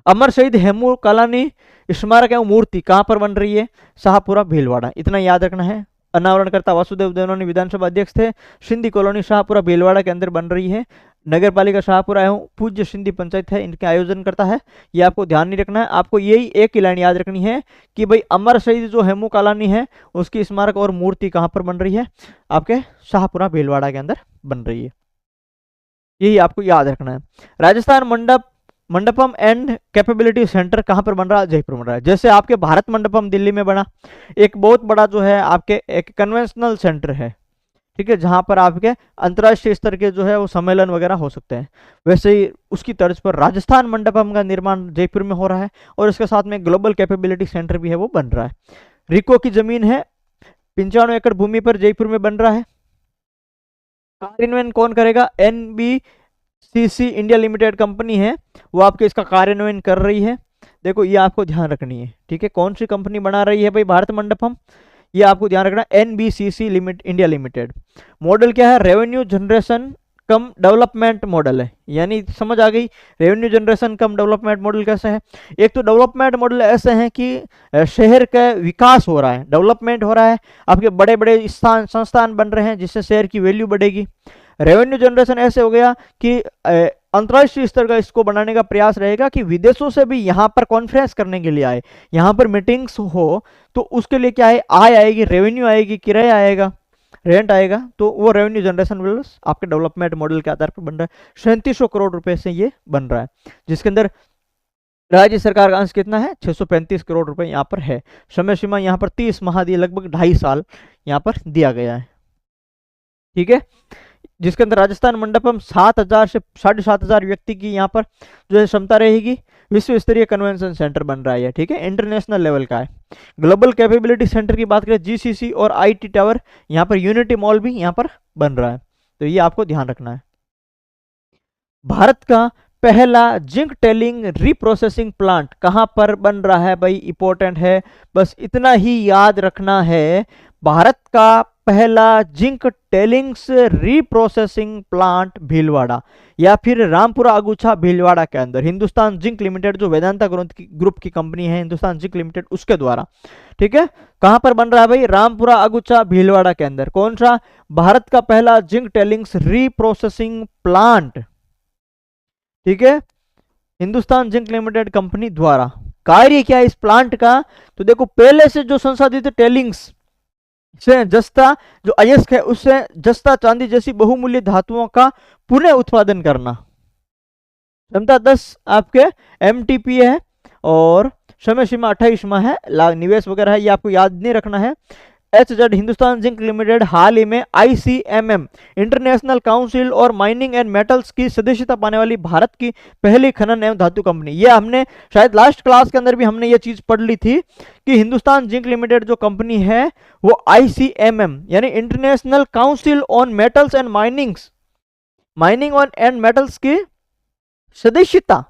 अमर शहीद हेमू कालानी स्मारक एवं मूर्ति कहां पर बन रही है? शाहपुरा भीलवाड़ा, इतना याद रखना है। अनावरणकर्ता वासुदेव देवनानी विधानसभा अध्यक्ष थे। सिंधी कॉलोनी शाहपुरा भीलवाड़ा के अंदर बन रही है। नगर पालिका शाहपुरा एवं पूज्य सिंधी पंचायत है, इनके आयोजन करता है। ये आपको ध्यान नहीं रखना है, आपको यही एक ही लाइन याद रखनी है कि भाई अमर शहीद जो हेमू कालानी है उसकी स्मारक और मूर्ति कहां पर बन रही है? आपके शाहपुरा भीलवाड़ा के अंदर बन रही है, यही आपको याद रखना है। Rajasthan Mandapam and capability centre कहां पर बन रहा है? जयपुर बन रहा है। जैसे आपके भारत मंडपम दिल्ली में बना, एक बहुत बड़ा जो है आपके एक कन्वेंशनल सेंटर है, ठीक है, जहां पर आपके अंतर्राष्ट्रीय स्तर के जो है वो सम्मेलन वगैरह हो सकते हैं, वैसे ही उसकी तर्ज पर राजस्थान मंडपम का निर्माण जयपुर में हो रहा है। और इसके साथ में ग्लोबल कैपेबिलिटी सेंटर भी है वो बन रहा है। रिको की जमीन है 95 एकड़ भूमि पर जयपुर में बन रहा है। कार्यान्वयन कौन करेगा? NBCC इंडिया लिमिटेड कंपनी है वो आपके इसका कार्यान्वयन कर रही है। देखो ये आपको ध्यान रखनी है, ठीक है, कौन सी कंपनी बना रही है भाई भारत मंडपम, ये आपको ध्यान रखना। NBCC India limited. मॉडल क्या है? रेवेन्यू जनरेशन कम डेवलपमेंट मॉडल है। यानी समझ आ गई, रेवेन्यू जनरेशन कम डेवलपमेंट मॉडल कैसे है? एक तो डेवलपमेंट मॉडल ऐसे हैं कि शहर का विकास हो रहा है, डेवलपमेंट हो रहा है, आपके बड़े बड़े संस्थान बन रहे हैं जिससे शहर की वैल्यू बढ़ेगी। रेवेन्यू जनरेशन ऐसे हो गया कि अंतर्राष्ट्रीय स्तर का इसको बनाने का प्रयास रहेगा कि विदेशों से भी यहाँ पर कॉन्फ्रेंस करने के लिए आए, यहाँ पर मीटिंग्स हो, तो उसके लिए क्या है, आय आएगी, रेवेन्यू आएगी, किराया आएगा, रेंट आएगा, तो वो रेवेन्यू जनरेशन प्लस आपके डेवलपमेंट मॉडल के आधार पर बन रहा है। 3700 करोड़ रुपए से ये बन रहा है, जिसके अंदर राज्य सरकार का अंश कितना है, 635 करोड़ रुपए यहाँ पर है। समय सीमा यहाँ पर 30 माह दिए, लगभग 2.5 साल यहाँ पर दिया गया है। ठीक है, जिसके अंदर राजस्थान मंडपम 7,000 से 7,500 व्यक्ति की यहाँ पर जो है क्षमता रहेगी। विश्व स्तरीय कन्वेंशन सेंटर बन रहा है ये, ठीक है, इंटरनेशनल लेवल का है। ग्लोबल कैपेबिलिटी सेंटर की बात करें, जीसीसी और आईटी टावर, यहाँ पर यूनिटी मॉल भी यहाँ पर बन रहा है, तो ये आपको ध्यान रखना है। भारत का पहला जिंक टेलिंग रीप्रोसेसिंग प्लांट कहां पर बन रहा है भाई, इंपॉर्टेंट है, बस इतना ही याद रखना है। भारत का पहला zinc tailings reprocessing plant Bhilwara या फिर रामपुरा अगुछा भीलवाड़ा के अंदर हिंदुस्तान जिंक लिमिटेड, जो वेदांता ग्रुप की कंपनी है हिंदुस्तान जिंक लिमिटेड, उसके द्वारा, ठीक है, कहां पर बन रहा है भाई, रामपुरा अगुछा भीलवाड़ा के अंदर। कौन सा, भारत का पहला जिंक टेलिंग्स रीप्रोसेसिंग प्लांट, ठीक है, हिंदुस्तान जिंक लिमिटेड कंपनी द्वारा। कार्य क्या है इस प्लांट का, तो देखो पहले से जो संसाधित टेलिंग्स से जस्ता, जो अयस्क है उससे जस्ता चांदी जैसी बहुमूल्य धातुओं का पुनः उत्पादन करना। क्षमता 10 आपके एमटीपी है और समय सीमा 28 माह है, निवेश वगैरह है, ये आपको याद नहीं रखना है। HZ हिंदुस्तान जिंक लिमिटेड हाल ही में ICMM इंटरनेशनल काउंसिल और माइनिंग एंड मेटल्स की सदस्यता पाने वाली भारत की पहली खनन एवं धातु कंपनी। ये हमने शायद लास्ट क्लास के अंदर भी हमने ये चीज पढ़ ली थी कि हिंदुस्तान जिंक लिमिटेड जो कंपनी है वो ICMM यानी international council on metals and mining on and metals की सदस्यता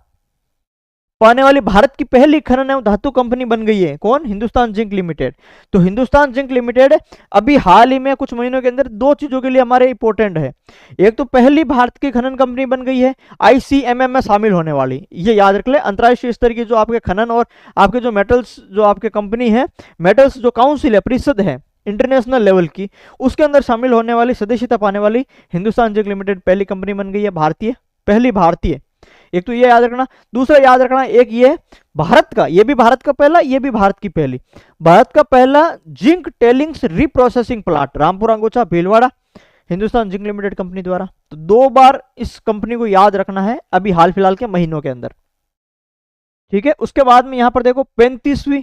पाने वाली भारत की पहली खनन एवं धातु कंपनी बन गई है। कौन, हिंदुस्तान जिंक लिमिटेड। तो हिंदुस्तान जिंक लिमिटेड अभी हाल ही में कुछ महीनों के अंदर दो चीजों के लिए हमारे इंपॉर्टेंट है। एक तो पहली भारत की खनन कंपनी बन गई है, ICMM में शामिल होने वाली, ये याद रख ले। अंतर्राष्ट्रीय स्तर की जो आपके खनन और आपके जो मेटल्स जो आपके कंपनी है, मेटल्स जो काउंसिल है, परिषद है इंटरनेशनल लेवल की, उसके अंदर शामिल होने वाली, सदस्यता पाने वाली हिंदुस्तान जिंक लिमिटेड पहली कंपनी बन गई है, भारतीय, पहली भारतीय। एक तो ये याद रखना, दूसरा याद रखना एक ये भारत का, ये भी भारत का पहला, ये भी भारत की पहली, भारत का पहला zinc tailings reprocessing plant Rampura Agucha Bhilwara Hindustan zinc limited company द्वारा। तो 2 बार इस कंपनी को याद रखना है अभी हाल फिलहाल के महीनों के अंदर, ठीक है। उसके बाद में यहां पर देखो 35वीं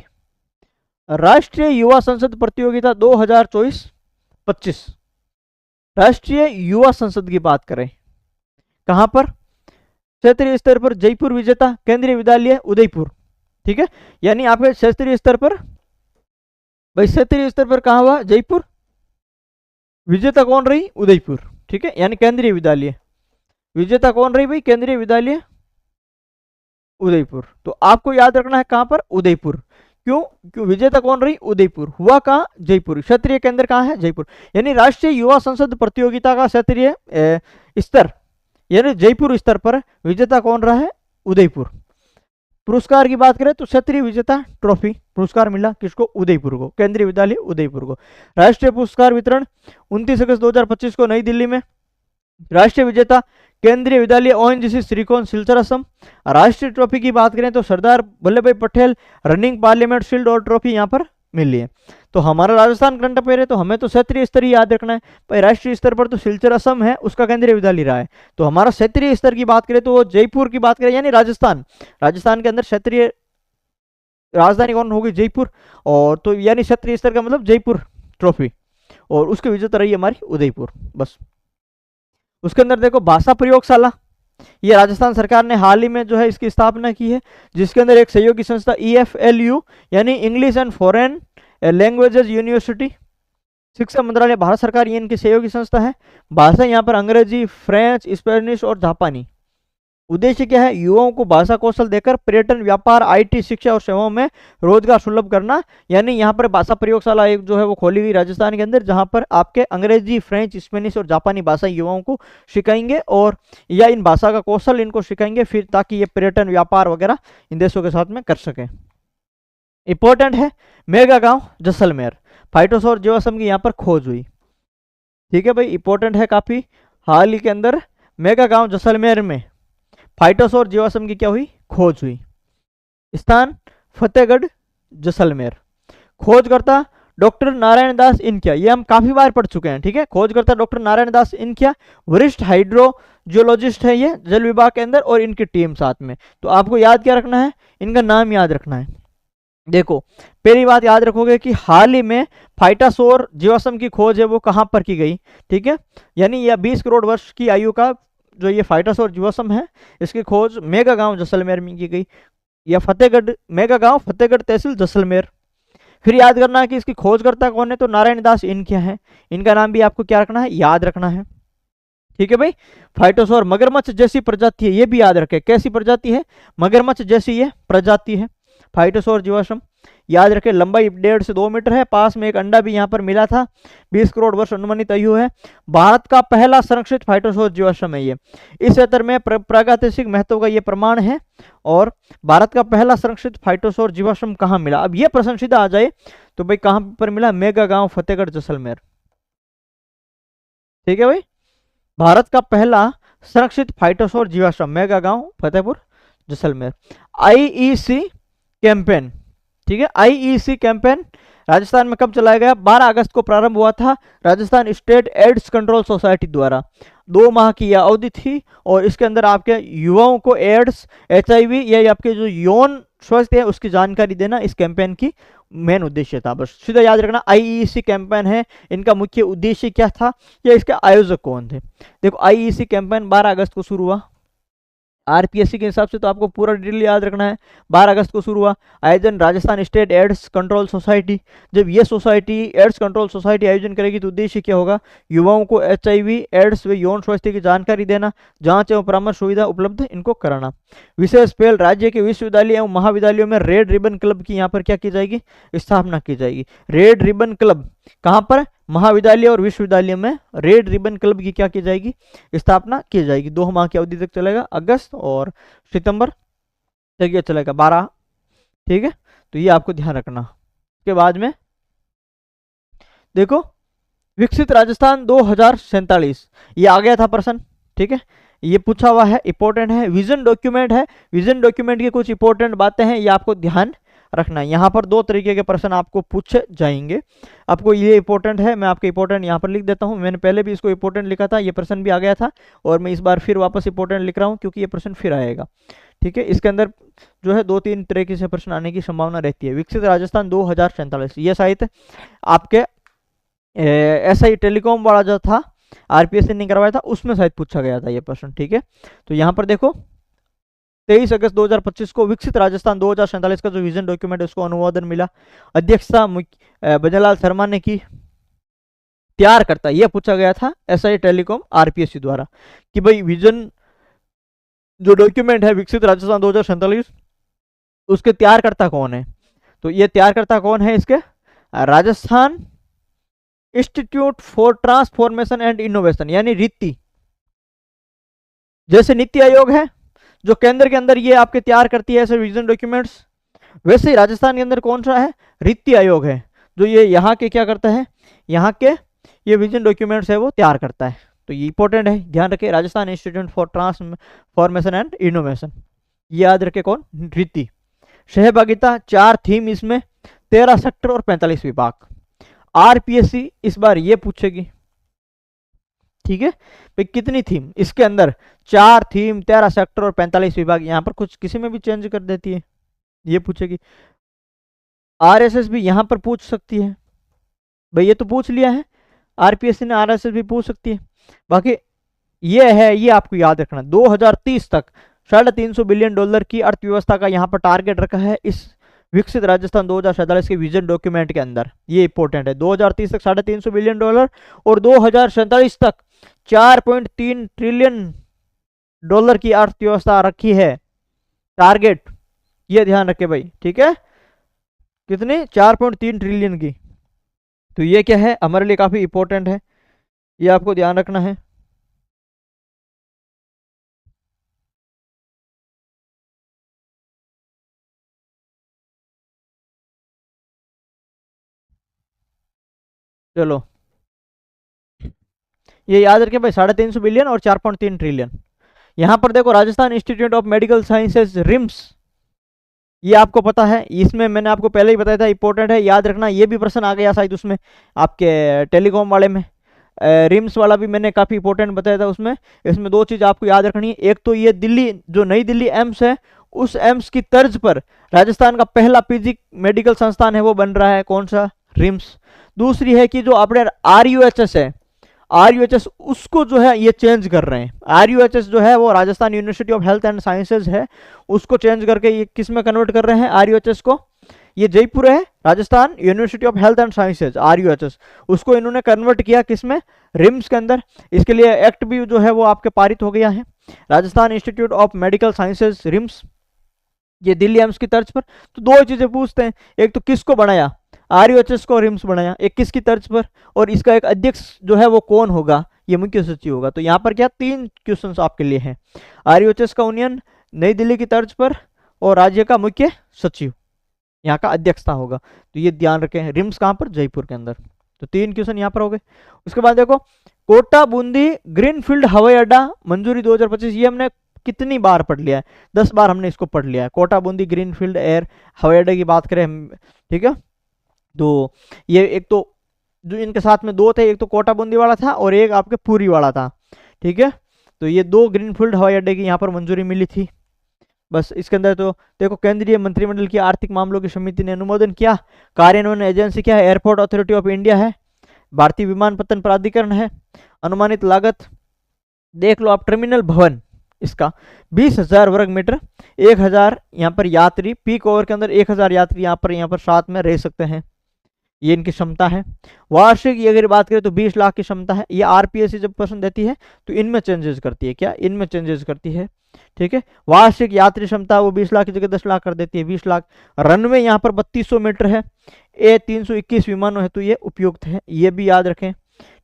राष्ट्रीय युवा संसद प्रतियोगिता 2024-25, राष्ट्रीय युवा संसद की बात करें, कहां पर, क्षेत्रीय स्तर पर जयपुर विजेता केंद्रीय विद्यालय उदयपुर, ठीक है, यानी आपके क्षेत्रीय स्तर पर, भाई क्षेत्रीय स्तर पर कहां हुआ, जयपुर, विजेता कौन रही, उदयपुर, ठीक है, यानी केंद्रीय विद्यालय, विजेता कौन रही भाई, केंद्रीय विद्यालय उदयपुर। तो आपको याद रखना है कहां पर, उदयपुर, क्यों विजेता कौन रही, उदयपुर, हुआ कहां, जयपुर, क्षेत्रीय केंद्र कहां है, जयपुर, यानी राष्ट्रीय युवा संसद प्रतियोगिता का क्षेत्रीय स्तर यानी जयपुर स्तर पर विजेता कौन रहा है, उदयपुर। पुरस्कार की बात करें तो क्षेत्रीय विजेता ट्रॉफी पुरस्कार मिला किसको, उदयपुर को, केंद्रीय विद्यालय उदयपुर को। राष्ट्रीय पुरस्कार वितरण 29 अगस्त 2025 को नई दिल्ली में। राष्ट्रीय विजेता केंद्रीय विद्यालय ONGC श्रीकोन सिलचर असम। राष्ट्रीय ट्रॉफी की बात करें तो सरदार वल्लभ भाई पटेल रनिंग पार्लियामेंट शील्ड और ट्रॉफी यहाँ पर मिली है। तो हमारा राजस्थान करंट अफेयर है तो हमें तो क्षेत्रीय स्तर ही याद रखना है भाई, राष्ट्रीय स्तर पर तो सिलचर असम है, उसका केंद्रीय विद्यालय रहा है। तो हमारा क्षेत्रीय स्तर की बात करें तो वो जयपुर की बात करें, यानी राजस्थान के अंदर क्षेत्रीय राजधानी कौन होगी, जयपुर, और तो यानी क्षेत्रीय स्तर का मतलब जयपुर ट्रॉफी, और उसके विजेता रही हमारी उदयपुर, बस। उसके अंदर देखो भाषा प्रयोगशाला, ये राजस्थान सरकार ने हाल ही में जो है इसकी स्थापना की है, जिसके अंदर एक सहयोगी संस्था EFLU यानी English and foreign languages university, शिक्षा मंत्रालय भारत सरकार, ये इनकी सहयोगी संस्था है। भाषा यहाँ पर अंग्रेजी, फ्रेंच, स्पेनिश और जापानी। उद्देश्य क्या है, युवाओं को भाषा कौशल देकर पर्यटन, व्यापार, IT, शिक्षा और सेवाओं में रोजगार सुलभ करना। यानी यहाँ पर भाषा प्रयोगशाला एक जो है वो खोली गई राजस्थान के अंदर, जहाँ पर आपके अंग्रेजी, फ्रेंच, स्पेनिश और जापानी भाषा युवाओं को सिखाएंगे, और या इन भाषा का कौशल इनको सिखाएंगे, फिर ताकि ये पर्यटन, व्यापार वगैरह इन देशों के साथ में कर सके। इंपॉर्टेंट है मेगा गांव जैसलमेर, फाइटोसौर जीवाश्म की यहाँ पर खोज हुई, ठीक है भाई, इंपॉर्टेंट है काफी। हाल ही के अंदर मेगा गांव जैसलमेर में फाइटोसौर जीवाश्म की क्या हुई, खोज हुई। स्थान फतेहगढ़ जैसलमेर। खोजकर्ता डॉक्टर नारायण दास इनकिया, ये हम काफी बार पढ़ चुके हैं, ठीक है। खोजकर्ता डॉक्टर नारायण दास इनकिया वरिष्ठ हाइड्रोजियोलॉजिस्ट है ये जल विभाग के अंदर, और इनकी टीम साथ में। तो आपको याद क्या रखना है, इनका नाम याद रखना है। देखो पहली बात याद रखोगे कि हाल ही में फाइटासोर जीवाश्म की खोज है वो कहां पर की गई, ठीक है। यानी यह 20 करोड़ वर्ष की आयु का जो ये फाइटासोर जीवाश्म है, इसकी खोज मेगा गांव जैसलमेर में की गई, या फतेहगढ़ मेगा गांव फतेहगढ़ तहसील जैसलमेर। फिर याद करना है कि इसकी खोजकर्ता कौन है, तो नारायण दास इनकिया है। इनका नाम भी आपको क्या रखना है, याद रखना है, ठीक है भाई। फाइटोसोर मगरमच्छ जैसी प्रजाति है, ये भी याद रखें, कैसी प्रजाति है, मगरमच्छ जैसी ये प्रजाति है फाइटोसोर जीवाश्म। याद रखें लंबाई 1.5 से 2 मीटर है। पास में एक अंडा भी यहाँ पर मिला था। 20 करोड़ वर्ष अनुमानित आयु है। भारत का पहला संरक्षित फाइटोसोर जीवाश्म है ये। इस क्षेत्र में प्रागैतिहासिक महत्व का ये प्रमाण है। और भारत का पहला संरक्षित फाइटोसोर जीवाश्म कहाँ मिला, अब ये प्रश्न सीधा आ जाए तो भाई कहां पर मिला, मेगा गांव फतेहगढ़ जैसलमेर, ठीक है भाई। भारत का पहला संरक्षित फाइटोसोर जीवाश्म मेगा गांव फतेहपुर जैसलमेर। आईईसी कैंपेन, ठीक है। आईईसी कैंपेन राजस्थान में कब चलाया गया, 12 अगस्त को प्रारंभ हुआ था Rajasthan state AIDS control society द्वारा। 2 माह की यह अवधि थी, और इसके अंदर आपके युवाओं को एड्स, एचआईवी या आपके जो यौन स्वास्थ्य है उसकी जानकारी देना इस कैंपेन की मेन उद्देश्य था। बस सीधा याद रखना आईईसी कैंपेन है, इनका मुख्य उद्देश्य क्या था या इसके आयोजक कौन थे। देखो आईईसी कैंपेन 12 अगस्त को शुरू हुआ। आरपीएससी के हिसाब से तो आपको पूरा डिटेल याद रखना है। 12 अगस्त को शुरू हुआ। आयोजन Rajasthan state AIDS control society. जब ये सोसाइटी एड्स कंट्रोल सोसाइटी आयोजन करेगी तो उद्देश्य क्या होगा, युवाओं को एचआईवी एड्स व यौन स्वास्थ्य की जानकारी देना, जांच एवं परामर्श सुविधा उपलब्ध इनको कराना। विशेष पहल राज्य के विश्वविद्यालय एवं महाविद्यालयों में रेड रिबन क्लब की यहाँ पर क्या की जाएगी, स्थापना की जाएगी। रेड रिबन क्लब कहाँ पर, महाविद्यालय और विश्वविद्यालय में रेड रिबन क्लब की क्या की जाएगी, स्थापना की जाएगी। 2 माह की अवधि तक चलेगा, अगस्त और सितंबर तक ये चलेगा 12, ठीक है। तो ये आपको ध्यान रखना। उसके बाद में देखो विकसित राजस्थान 2047, ये आ गया था प्रश्न, ठीक है। ये पूछा हुआ है, इंपॉर्टेंट है, विजन डॉक्यूमेंट है। विजन डॉक्यूमेंट की कुछ इंपॉर्टेंट बातें हैं, ये आपको ध्यान रखना है। यहाँ पर 2 तरीके के प्रश्न आपको पूछे जाएंगे। आपको ये इंपॉर्टेंट है, मैं आपके इंपॉर्टेंट यहाँ पर लिख देता हूँ। मैंने पहले भी इसको इंपॉर्टेंट लिखा था, ये प्रश्न भी आ गया था, और मैं इस बार फिर वापस इंपॉर्टेंट लिख रहा हूँ क्योंकि ये प्रश्न फिर आएगा, ठीक है। इसके अंदर जो है 2-3 तरीके से प्रश्न आने की संभावना रहती है। विकसित राजस्थान 2047, ये शायद आपके एसआई टेलीकॉम वाला जो था आरपीएससी ने करवाया था उसमें शायद पूछा गया था ये प्रश्न, ठीक है। तो यहाँ पर देखो 23 अगस्त 2025 को विकसित राजस्थान 2047 का जो विजन डॉक्यूमेंट है उसको अनुमोदन मिला। अध्यक्षता भजनलाल शर्मा ने की। तैयार करता यह पूछा गया था एसआई टेलीकॉम आरपीएससी द्वारा कि भाई विजन जो डॉक्यूमेंट है विकसित राजस्थान 2047 उसके तैयार करता कौन है। तो ये तैयार करता कौन है इसके, Rajasthan institute for transformation and innovation यानी रित्ती। जैसे नीति आयोग है जो केंद्र के अंदर ये आपके तैयार करती है ऐसे विजन डॉक्यूमेंट्स, वैसे ही राजस्थान के अंदर कौन सा है, रित्ती आयोग है जो ये यहाँ के क्या करता है, यहाँ के ये विजन डॉक्यूमेंट्स है वो तैयार करता है। तो ये इंपॉर्टेंट है, ध्यान रखें, Rajasthan institute for transformation and innovation, याद रखे कौन, रित्ती। सहभागिता 4 थीम इसमें, 13 सेक्टर और 45 विभाग। आरपीएससी इस बार ये पूछेगी, ठीक है भाई कितनी थीम, इसके अंदर 4 थीम, 13 सेक्टर और 45 विभाग। यहाँ पर कुछ किसी में भी चेंज कर देती है, ये पूछेगी। आरएसएस भी यहाँ पर पूछ सकती है, भाई ये तो पूछ लिया है आरपीएससी ने, आरएसएस भी पूछ सकती है। बाकी ये है, ये आपको याद रखना 2030 तक $350 बिलियन की अर्थव्यवस्था का यहाँ पर टारगेट रखा है इस विकसित राजस्थान 2047 के विजन डॉक्यूमेंट के अंदर। ये इंपॉर्टेंट है, 2030 तक $350 बिलियन और 2047 तक $4.3 ट्रिलियन की अर्थव्यवस्था रखी है टारगेट, ये ध्यान रखे भाई, ठीक है। कितने, 4.3 ट्रिलियन की। तो ये क्या है हमारे लिए काफी इंपॉर्टेंट है, ये आपको ध्यान रखना है। चलो ये याद रखें भाई, $350 बिलियन और 4.3 ट्रिलियन, यहाँ पर देखो Rajasthan institute of medical sciences RIMS, ये आपको पता है, इसमें मैंने आपको पहले ही बताया था, इंपॉर्टेंट है, याद रखना। ये भी प्रश्न आ गया शायद उसमें आपके टेलीकॉम वाले में। रिम्स वाला भी मैंने काफ़ी इंपॉर्टेंट बताया था उसमें। इसमें दो चीज़ आपको याद रखनी है, एक तो ये दिल्ली जो नई दिल्ली एम्स है, उस एम्स की तर्ज पर राजस्थान का पहला पीजी मेडिकल संस्थान है वो बन रहा है, कौन सा, रिम्स। दूसरी है कि जो अपने RUHS है, RUHS उसको जो है ये चेंज कर रहे हैं। RUHS जो है वो Rajasthan university of health and sciences है, उसको चेंज करके ये किस में कन्वर्ट कर रहे हैं, RUHS को। ये जयपुर है, Rajasthan university of health and sciences RUHS, उसको इन्होंने कन्वर्ट किया किस में, रिम्स के अंदर। इसके लिए एक्ट भी जो है वो आपके पारित हो गया है, Rajasthan institute of medical sciences RIMS, ये दिल्ली एम्स की तर्ज पर। तो दो चीजें पूछते हैं, एक तो किसको बनाया, RUHS को रिम्स बनाया, एक किसकी तर्ज पर, और इसका एक अध्यक्ष जो है वो कौन होगा, ये मुख्य सचिव होगा। तो यहाँ पर क्या 3 क्वेश्चंस आपके लिए हैं, RUHS का उन्नयन नई दिल्ली की तर्ज पर, और राज्य का मुख्य सचिव यहाँ का अध्यक्षता होगा। तो ये ध्यान रखें, रिम्स कहाँ पर, जयपुर के अंदर। तो 3 क्वेश्चन यहाँ पर हो गए। उसके बाद देखो कोटा बूंदी ग्रीनफील्ड हवाई अड्डा मंजूरी 2025, ये हमने कितनी बार पढ़ लिया है, 10 बार हमने इसको पढ़ लिया है। कोटा बूंदी ग्रीनफील्ड एयर हवाई अड्डे की बात करें हम, ठीक है। तो ये एक तो जो इनके साथ में 2 थे, एक तो कोटा बूंदी वाला था और एक आपके पुरी वाला था, ठीक है। तो ये 2 ग्रीनफील्ड हवाई अड्डे की यहाँ पर मंजूरी मिली थी। बस इसके अंदर तो देखो केंद्रीय मंत्रिमंडल की आर्थिक मामलों की समिति ने अनुमोदन किया, कार्यान्वयन एजेंसी क्या है, एयरपोर्ट अथॉरिटी ऑफ इंडिया है, भारतीय विमानपत्तन प्राधिकरण है। अनुमानित लागत देख लो आप, टर्मिनल भवन इसका 20,000 वर्ग मीटर, 1,000 यहाँ पर यात्री, पीक ओवर के अंदर 1,000 यात्री यहाँ पर साथ में रह सकते हैं, ये इनकी क्षमता है। वार्षिक की अगर बात करें तो 20 लाख की क्षमता है। ये RPSC जब प्रश्न देती है तो इनमें चेंजेस करती है, क्या, इनमें चेंजेस करती है, ठीक है। वार्षिक यात्री क्षमता वो 20 लाख की जगह 10 लाख कर देती है, 20 लाख। रनवे यहाँ पर 3200 मीटर है, A321 विमानों हेतु ये उपयुक्त है, ये भी याद रखें,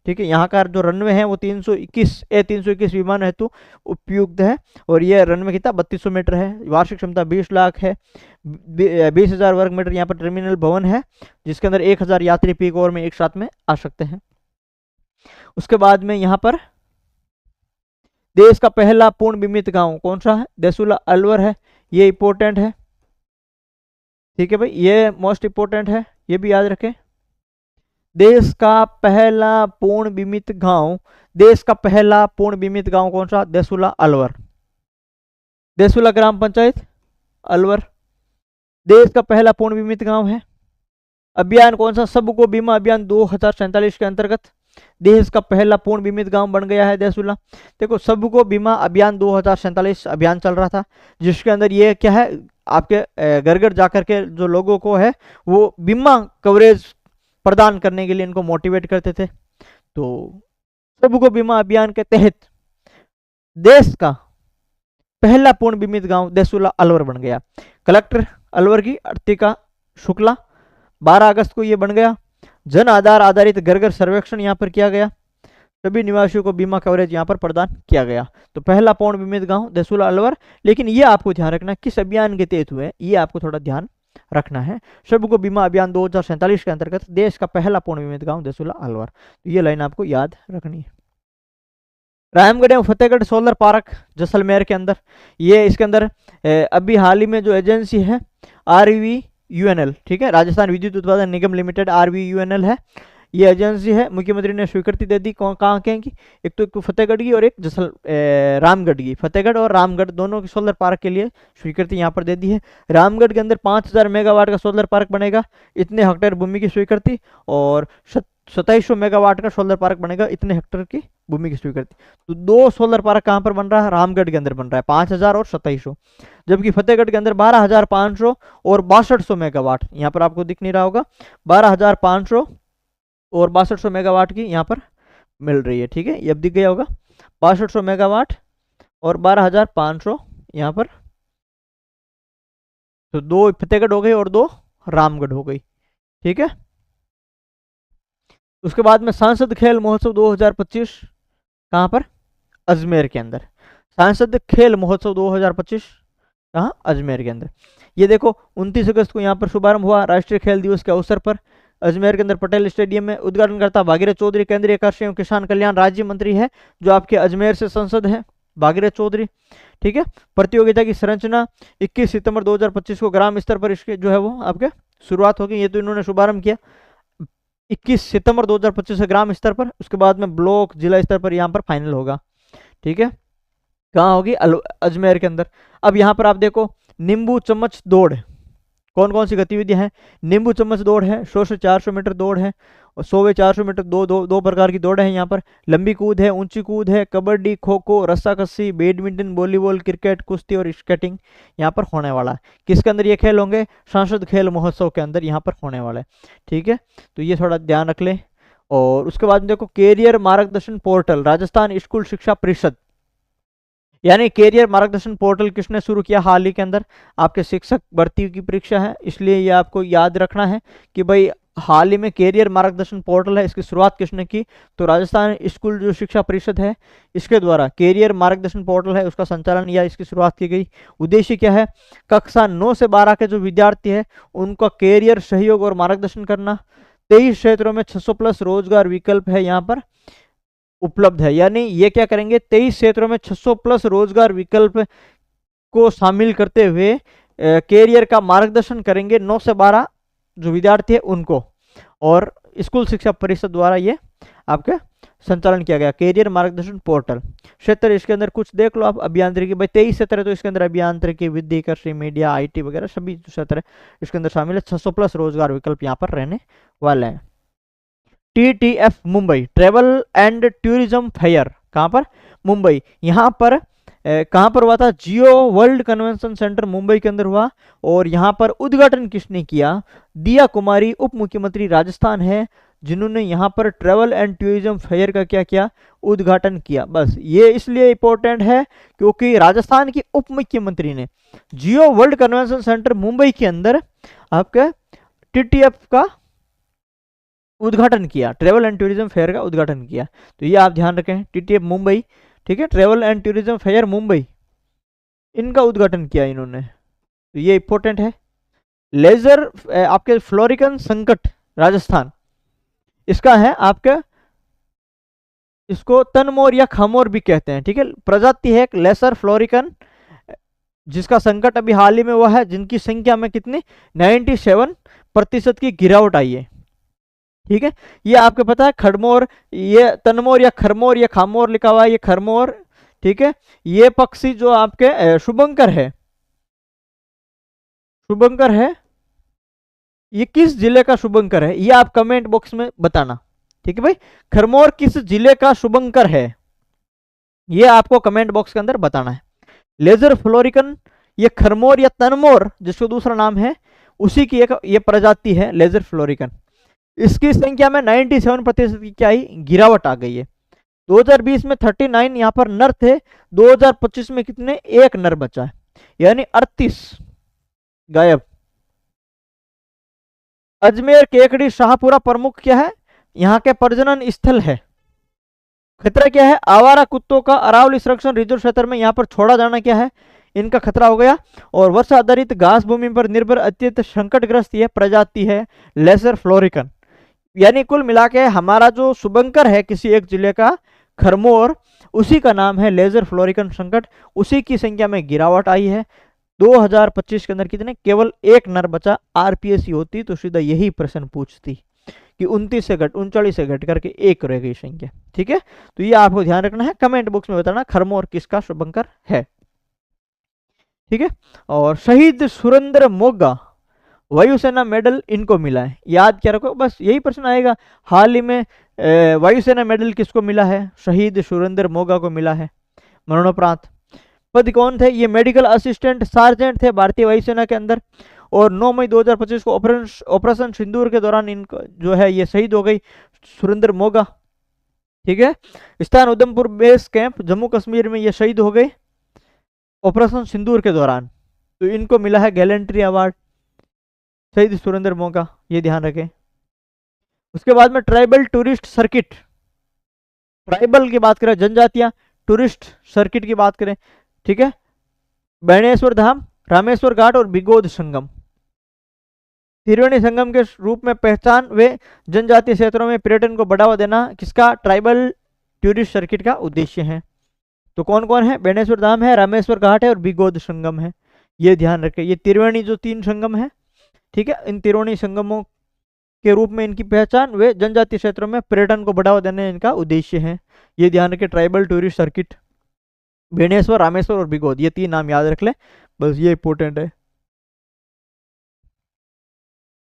ठीक है। यहाँ का जो रनवे है वो 321 विमानों हेतु उपयुक्त है, और ये रनवे कितना 3200 मीटर है। वार्षिक क्षमता 20 लाख है, 20,000 वर्ग मीटर यहाँ पर टर्मिनल भवन है, जिसके अंदर 1,000 यात्री पीक ओवर में एक साथ में आ सकते हैं। उसके बाद में यहाँ पर देश का पहला पूर्ण बीमित गांव कौन सा है, देसुला अलवर है, ये इंपॉर्टेंट है, ठीक है भाई, ये मोस्ट इंपॉर्टेंट है, ये भी याद रखें। देश का पहला पूर्ण बीमित गांव, देश का पहला पूर्ण बीमित गांव कौन सा, देसुला अलवर, देसुला ग्राम पंचायत अलवर, देश का पहला पूर्ण बीमित गांव है। अभियान कौन सा, सबको बीमा अभियान 2047 के अंतर्गत देश का पहला पूर्ण बीमित गांव बन गया है देसुला। देखो सबको बीमा अभियान 2047 अभियान चल रहा था, जिसके अंदर ये क्या है, आपके घर घर जाकर के जो लोगों को है वो बीमा कवरेज प्रदान करने के लिए इनको मोटिवेट करते थे। तो सबको बीमा अभियान के तहत देश का पहला पूर्ण बीमित गांव देसुला अलवर बन गया। कलेक्टर अलवर की अर्तिका शुक्ला, 12 अगस्त को ये बन गया। जन आधार आधारित घर घर सर्वेक्षण यहाँ पर किया गया, सभी निवासियों को बीमा कवरेज यहाँ पर प्रदान किया गया। तो पहला पूर्ण बीमित गांव देसुला अलवर। लेकिन ये आपको ध्यान रखना किस अभियान के तहत हुए, ये आपको थोड़ा ध्यान रखना है। सबको बीमा अभियान 2047 के अंतर्गत देश का पहला पूर्ण बीमित गांव देसुला अलवर, तो ये लाइन आपको याद रखनी है। रामगढ़ एवं फतेहगढ़ सोलर पार्क जैसलमेर के अंदर, ये इसके अंदर अभी हाल ही में जो एजेंसी है RVUNL, ठीक है, राजस्थान विद्युत उत्पादन निगम लिमिटेड, RVUNL है, ये एजेंसी है। मुख्यमंत्री ने स्वीकृति दे दी, कहाँ के की, एक तो फतेहगढ़ की और एक रामगढ़ की, फतेहगढ़ और रामगढ़ दोनों की सोलर पार्क के लिए स्वीकृति यहाँ पर दे दी है। रामगढ़ के अंदर 5000 मेगावाट का सोलर पार्क बनेगा, इतने हेक्टेयर भूमि की स्वीकृति, और 2700 मेगावाट का सोलर पार्क बनेगा, इतने हेक्टेयर की भूमि की स्वीकृति। तो 2 सोलर पार्क कहाँ पर बन रहा है, रामगढ़ के अंदर बन रहा है, 5000 और 2700, जबकि फतेहगढ़ के अंदर 12,500 और 6200 मेगावाट, यहाँ पर आपको दिख नहीं रहा होगा, 12,500 और 6200 मेगावाट की यहाँ पर मिल रही है, ठीक है, ये अब दिख गया होगा, 6200 मेगावाट और 12,500 यहाँ पर। तो 2 फतेहगढ़ हो गई और 2 रामगढ़ हो गई, ठीक है। उसके बाद में सांसद खेल महोत्सव 2025 कहाँ पर, अजमेर के अंदर, सांसद खेल महोत्सव 2025 कहाँ, अजमेर के अंदर। ये देखो 29 अगस्त को यहाँ पर शुभारंभ हुआ राष्ट्रीय खेल दिवस के अवसर पर, अजमेर के अंदर पटेल स्टेडियम में। उद्घाटनकर्ता भागीरथ चौधरी केंद्रीय कृषि एवं किसान कल्याण राज्य मंत्री है, जो आपके अजमेर से संसद है, भागीरथ चौधरी। ठीक है, प्रतियोगिता की संरचना 21 सितंबर 2025 को ग्राम स्तर पर इसके जो है वो आपके शुरुआत होगी, ये तो इन्होंने शुभारंभ किया 21 सितंबर 2025 से ग्राम स्तर पर, उसके बाद में ब्लॉक जिला स्तर पर यहाँ पर फाइनल होगा। ठीक है, कहाँ होगी? अजमेर के अंदर। अब यहाँ पर आप देखो नींबू चम्मच दौड़, कौन कौन सी गतिविधियां हैं? नींबू चम्मच दौड़ है, 100 से 400 मीटर दौड़ है, और 100 व 400 मीटर दो प्रकार की दौड़ है यहाँ पर। लंबी कूद है, ऊंची कूद है, kabaddi, kho kho, रस्साकस्सी, badminton, volleyball, cricket, कुश्ती और स्केटिंग यहाँ पर होने वाला है। किसके अंदर ये खेल होंगे? सांसद खेल महोत्सव के अंदर यहाँ पर होने वाला है। ठीक है, तो ये थोड़ा ध्यान रख लें। और उसके बाद देखो कैरियर मार्गदर्शन पोर्टल, राजस्थान स्कूल शिक्षा परिषद, यानी कैरियर मार्गदर्शन पोर्टल किसने शुरू किया हाल ही के अंदर? आपके शिक्षक भर्ती की परीक्षा है, इसलिए ये आपको याद रखना है कि भाई हाल ही में कैरियर मार्गदर्शन पोर्टल है, इसकी शुरुआत किसने की? तो राजस्थान स्कूल जो शिक्षा परिषद है इसके द्वारा कैरियर मार्गदर्शन पोर्टल है उसका संचालन या इसकी शुरुआत की गई। उद्देश्य क्या है? कक्षा 9 से 12 के जो विद्यार्थी है उनका कैरियर सहयोग और मार्गदर्शन करना। 23 क्षेत्रों में 600 प्लस रोजगार विकल्प है यहाँ पर उपलब्ध है, यानी ये क्या करेंगे? 23 क्षेत्रों में 600 प्लस रोजगार विकल्प को शामिल करते हुए कैरियर का मार्गदर्शन करेंगे 9 से 12 जो विद्यार्थी है उनको, और स्कूल शिक्षा परिषद द्वारा ये आपके संचालन किया गया कैरियर मार्गदर्शन पोर्टल। क्षेत्र इसके अंदर कुछ देख लो आप, अभियांत्रिकी, भाई 23 क्षेत्र है तो इसके अंदर अभियांत्रिकी, विधि, कृषि, मीडिया, IT वगैरह सभी क्षेत्र है इसके अंदर शामिल है। 600 प्लस रोजगार विकल्प यहाँ पर रहने वाले हैं। TTF Mumbai, travel and tourism fair, कहाँ पर? मुंबई। यहाँ पर कहाँ पर हुआ था? जियो वर्ल्ड कन्वेंशन सेंटर मुंबई के अंदर हुआ, और यहाँ पर उद्घाटन किसने किया? दिया कुमारी उप मुख्यमंत्री राजस्थान है जिन्होंने यहाँ पर ट्रेवल एंड टूरिज्म फेयर का क्या किया? उद्घाटन किया। बस ये इसलिए इंपॉर्टेंट है क्योंकि राजस्थान की उप मुख्यमंत्री ने जियो वर्ल्ड कन्वेंशन सेंटर मुंबई के अंदर आपके TTF का उद्घाटन किया, ट्रेवल एंड टूरिज्म फेयर का उद्घाटन किया। तो ये आप ध्यान रखें, TTF मुंबई, ठीक है, travel and tourism fair Mumbai, इनका उद्घाटन किया इन्होंने, तो ये इंपॉर्टेंट है। लेजर आपके फ्लोरिकन संकट राजस्थान, इसका है आपके, इसको तनमोर या खामोर भी कहते हैं। ठीक है, प्रजाति है एक लेसर फ्लोरिकन जिसका संकट अभी हाल ही में हुआ है, जिनकी संख्या में कितनी 97% की गिरावट आई है। ठीक है, ये आपको पता है खड़मोर, ये तनमोर या खरमोर या खामोर लिखा हुआ है, ये खरमोर। ठीक है, ये पक्षी जो आपके शुभंकर है, शुभंकर है, ये किस जिले का शुभंकर है ये आप कमेंट बॉक्स में बताना। ठीक है भाई, खरमोर किस जिले का शुभंकर है ये आपको कमेंट बॉक्स के अंदर बताना है। लेजर फ्लोरिकन, ये खरमोर या तनमोर जिसको दूसरा नाम है उसी की एक ये प्रजाति है लेजर फ्लोरिकन। इसकी संख्या में 97% की क्या ही गिरावट आ गई है। 2020 में 39 यहाँ पर नर थे, 2025 में कितने? एक नर बचा है, यानी 38 गायब। अजमेर, केकड़ी, शाहपुरा प्रमुख क्या है? यहाँ के प्रजनन स्थल है। खतरा क्या है? आवारा कुत्तों का अरावली संरक्षण रिजर्व क्षेत्र में यहाँ पर छोड़ा जाना क्या है? इनका खतरा हो गया। और वर्षा आधारित घास भूमि पर निर्भर अत्यंत संकटग्रस्त यह प्रजाति है लेसर फ्लोरिकन। यानी कुल मिला के हमारा जो शुभंकर है किसी एक जिले का खरमोर, उसी का नाम है लेजर फ्लोरिकन संकट, उसी की संख्या में गिरावट आई है। 2025 के अंदर कितने? केवल एक नर बचा। RPSC होती तो सीधा यही प्रश्न पूछती कि 39 से घट करके एक रह गई संख्या। ठीक है, तो ये आपको ध्यान रखना है, कमेंट बॉक्स में बताना खरमोर किसका शुभंकर है। ठीक है, और शहीद सुरेंद्र मोगा वायुसेना मेडल इनको मिला है, याद क्या रखो, बस यही प्रश्न आएगा। हाल ही में वायुसेना मेडल किसको मिला है? शहीद सुरेंद्र मोगा को मिला है मरणोपरांत। पद कौन थे? ये मेडिकल असिस्टेंट सार्जेंट थे भारतीय वायुसेना के अंदर, और 9 मई 2025 को ऑपरेशन सिंदूर के दौरान इनको जो है ये शहीद हो गई सुरेंद्र मोगा। ठीक है, स्थान उधमपुर बेस कैंप जम्मू कश्मीर में ये शहीद हो गए ऑपरेशन सिंदूर के दौरान, तो इनको मिला है गैलेंट्री अवार्ड, शहीद सुरेंद्र मोगा, ये ध्यान रखें। उसके बाद में ट्राइबल टूरिस्ट सर्किट, ट्राइबल की बात करें, जनजातियां, टूरिस्ट सर्किट की बात करें, ठीक है, बैणेश्वर धाम, रामेश्वर घाट और बिगोद संगम, त्रिवेणी संगम के रूप में पहचान वे जनजातीय क्षेत्रों में पर्यटन को बढ़ावा देना किसका? ट्राइबल टूरिस्ट सर्किट का उद्देश्य है। तो कौन कौन है? बेणेश्वर धाम है, रामेश्वर घाट है और बिगोद संगम है। ये ध्यान रखें, ये त्रिवेणी जो 3 संगम है, ठीक है, इन त्रिवेणी संगमों के रूप में इनकी पहचान, वे जनजातीय क्षेत्रों में पर्यटन को बढ़ावा देने इनका उद्देश्य है। ये ध्यान रखें, tribal tourist circuit, Beneshwar, Rameshwar और बिगोद, ये 3 नाम याद रख ले, बस ये इंपॉर्टेंट है।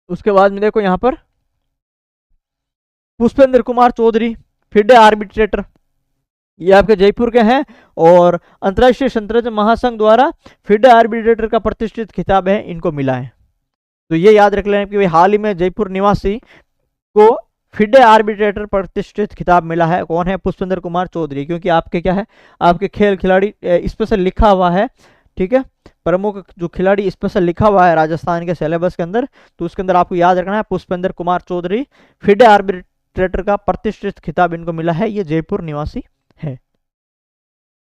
उसके बाद में देखो यहाँ पर पुष्पेंद्र कुमार चौधरी, फिडे आर्बिट्रेटर, ये आपके जयपुर के हैं और अंतर्राष्ट्रीय शतरंज महासंघ द्वारा फिडे आर्बिट्रेटर का प्रतिष्ठित खिताब है, इनको मिला है। तो ये याद रख लेना कि हाल ही में जयपुर निवासी को फिडे आर्बिट्रेटर प्रतिष्ठित खिताब मिला है। कौन है? पुष्पेंद्र कुमार चौधरी, क्योंकि आपके क्या है, आपके खेल खिलाड़ी स्पेशल लिखा हुआ है, ठीक है, प्रमुख जो खिलाड़ी स्पेशल लिखा हुआ है राजस्थान के सिलेबस के अंदर, तो उसके अंदर आपको याद रखना है पुष्पेंद्र कुमार चौधरी, फिडे आर्बिट्रेटर का प्रतिष्ठित खिताब इनको मिला है, ये जयपुर निवासी है।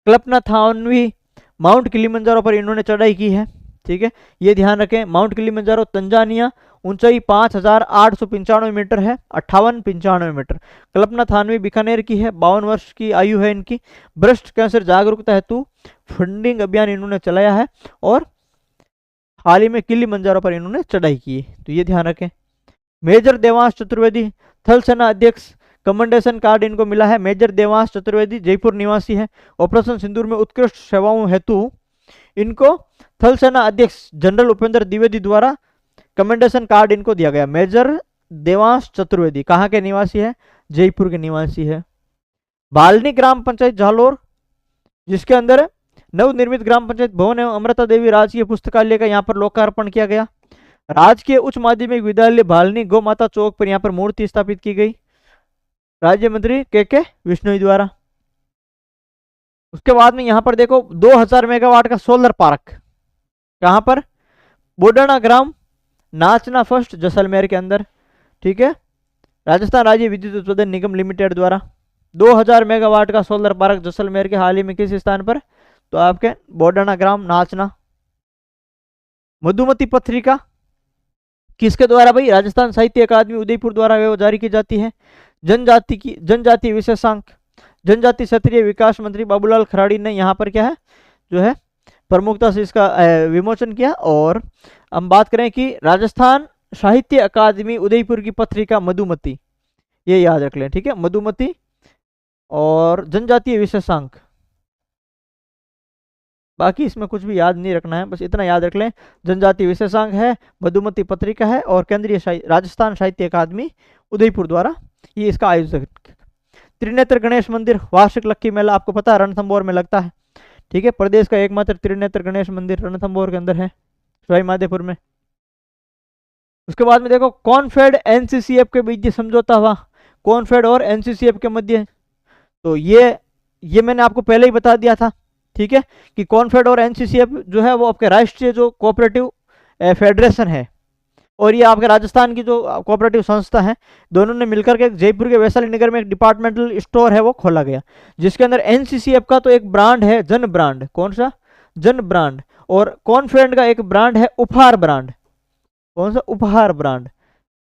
कल्पना थानवी, माउंट किलिमंजारो पर इन्होंने चढ़ाई की है, ठीक है, ये ध्यान रखें। माउंट किलिमंजारो तंजानिया, ऊंचाई 5895 मीटर है, 5895 मीटर। कल्पना थानवी बीकानेर की है, 52 वर्ष की आयु है इनकी। ब्रेस्ट कैंसर जागरूकता हेतु फंडिंग अभियान इन्होंने चलाया है और हाल ही में किलिमंजारो पर इन्होंने चढ़ाई की है, तो ये ध्यान रखें। मेजर देवांश चतुर्वेदी, थल सेना अध्यक्ष, कमेंडेशन कार्ड इनको मिला है। मेजर देवांश चतुर्वेदी जयपुर निवासी है। ऑपरेशन सिंदूर में उत्कृष्ट सेवाओं हेतु इनको थल सेना अध्यक्ष जनरल उपेंद्र द्विवेदी द्वारा कमेंडेशन कार्ड इनको दिया गया। मेजर देवांश चतुर्वेदी कहाँ के निवासी है? जयपुर के निवासी है। बालनी ग्राम पंचायत जालोर, जिसके अंदर नवनिर्मित ग्राम पंचायत भवन एवं अमृता देवी राजकीय पुस्तकालय का यहाँ पर लोकार्पण किया गया। राजकीय उच्च माध्यमिक विद्यालय बालनी गौ माता चौक पर यहाँ पर मूर्ति स्थापित की गई राज्य मंत्री के विश्नोई द्वारा। उसके बाद में यहाँ पर देखो 2000 मेगावाट का सोलर पार्क, कहाँ पर? बोडाना ग्राम, नाचना फर्स्ट, जैसलमेर के अंदर, ठीक है, राजस्थान राज्य विद्युत उत्पादन निगम लिमिटेड द्वारा 2000 मेगावाट का सोलर पार्क जैसलमेर के हाल ही में किस स्थान पर? तो आपके बोडाना ग्राम, नाचना। मधुमती पत्रिका किसके द्वारा भाई? राजस्थान साहित्य अकादमी उदयपुर द्वारा वो जारी की जाती है। जनजाति विशेषांक, जनजाति क्षेत्रीय विकास मंत्री बाबूलाल खराड़ी ने यहाँ पर क्या है जो है प्रमुखता से इसका विमोचन किया। और हम बात करें कि राजस्थान साहित्य अकादमी उदयपुर की पत्रिका मधुमती, ये याद रख लें, ठीक है, मधुमती और जनजातीय विशेषांक, बाकी इसमें कुछ भी याद नहीं रखना है, बस इतना याद रख लें, जनजातीय विशेषांक है, मधुमती पत्रिका है और केंद्रीय राजस्थान साहित्य अकादमी उदयपुर द्वारा ये इसका आयोजक। त्रिनेत्र गणेश मंदिर, वार्षिक लक्की मेला आपको पता है रणथंभौर में लगता है, ठीक है, प्रदेश का एकमात्र त्रिनेत्र गणेश मंदिर रणथंभौर के अंदर है, सवाई माधोपुर में। उसके बाद में देखो कॉनफेड एनसीसीएफ के बीच समझौता हुआ, कॉनफेड और एनसीसीएफ के मध्य, तो ये मैंने आपको पहले ही बता दिया था, ठीक है, कि कॉनफेड और एनसीसीएफ जो है वो आपके राष्ट्रीय जो कोऑपरेटिव फेडरेशन है और ये आपके राजस्थान की जो कोऑपरेटिव संस्था है, दोनों ने मिलकर के जयपुर के वैशाली नगर में एक डिपार्टमेंटल स्टोर है वो खोला गया, जिसके अंदर एनसीसीएफ का तो एक ब्रांड है जन ब्रांड, कौन सा? जन ब्रांड, और कॉनफेड का एक ब्रांड है उपहार ब्रांड, कौन सा? उपहार ब्रांड,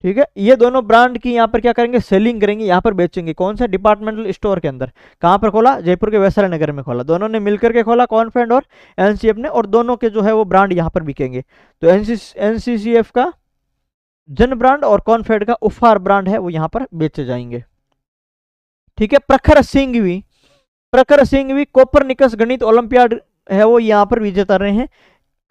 ठीक है। ये दोनों ब्रांड की यहाँ पर क्या करेंगे? सेलिंग करेंगे, यहाँ पर बेचेंगे, कौन सा? डिपार्टमेंटल स्टोर के अंदर। कहाँ पर खोला? जयपुर के वैशाली नगर में खोला, दोनों ने मिलकर के खोला, कॉनफेड और एनसीसीएफ ने, और दोनों के जो है वो ब्रांड यहाँ पर बिकेंगे। तो एनसीसीएफ का जन ब्रांड और कॉनफेड का उपहार ब्रांड है वो यहाँ पर बेचे जाएंगे, ठीक है। प्रखर सिंघवी कोपरनिकस गणित ओलंपियाड है वो यहाँ पर विजेता रहे हैं,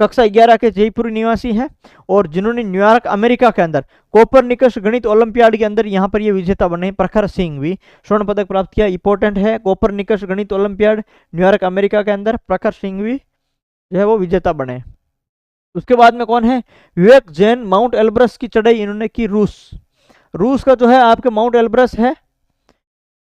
कक्षा 11 के जयपुर निवासी है और जिन्होंने न्यूयॉर्क अमेरिका के अंदर कोपरनिकस गणित ओलंपियाड के अंदर यहाँ पर ये विजेता बने हैं। प्रखर सिंघवी स्वर्ण पदक प्राप्त किया, इंपॉर्टेंट है, कोपरनिकस गणित ओलंपियाड न्यूयॉर्क अमेरिका के अंदर प्रखर सिंघवी जो है वो विजेता बने। उसके बाद में कौन है? विवेक जैन, माउंट एल्ब्रस की चढ़ाई इन्होंने की, रूस का जो है आपके माउंट एल्ब्रस है,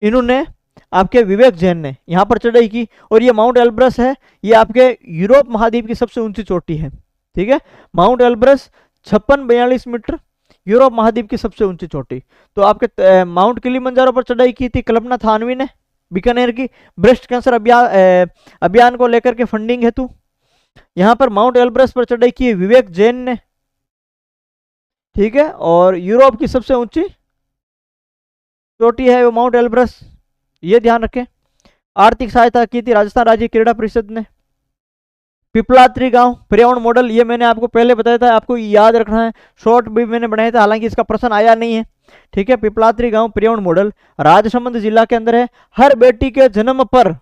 इन्होंने आपके विवेक जैन ने यहाँ पर चढ़ाई की, और ये माउंट एल्ब्रस है ये आपके यूरोप महाद्वीप की सबसे ऊंची चोटी है, ठीक है। माउंट एल्ब्रस 5642 मीटर, यूरोप महाद्वीप की सबसे ऊंची चोटी। तो आपके माउंट किलिमंजारो पर चढ़ाई की थी कल्पना थानवी ने बीकानेर की, ब्रेस्ट कैंसर अभियान को लेकर के फंडिंग हेतु। यहाँ पर माउंट एल्ब्रस पर चढ़ाई की विवेक जैन ने, ठीक है, और यूरोप की सबसे ऊंची चोटी है वो माउंट एल्ब्रस, ये ध्यान रखें। आर्थिक सहायता की थी राजस्थान राज्य क्रीड़ा परिषद ने। पिपलात्री गांव पर्यावरण मॉडल, ये मैंने आपको पहले बताया था, आपको याद रखना है, शॉर्ट भी मैंने बनाया था, हालांकि इसका प्रश्न आया नहीं है। ठीक है, पिपलात्री गांव पर्यावरण मॉडल राजसमंद जिला के अंदर है। हर बेटी के जन्म पर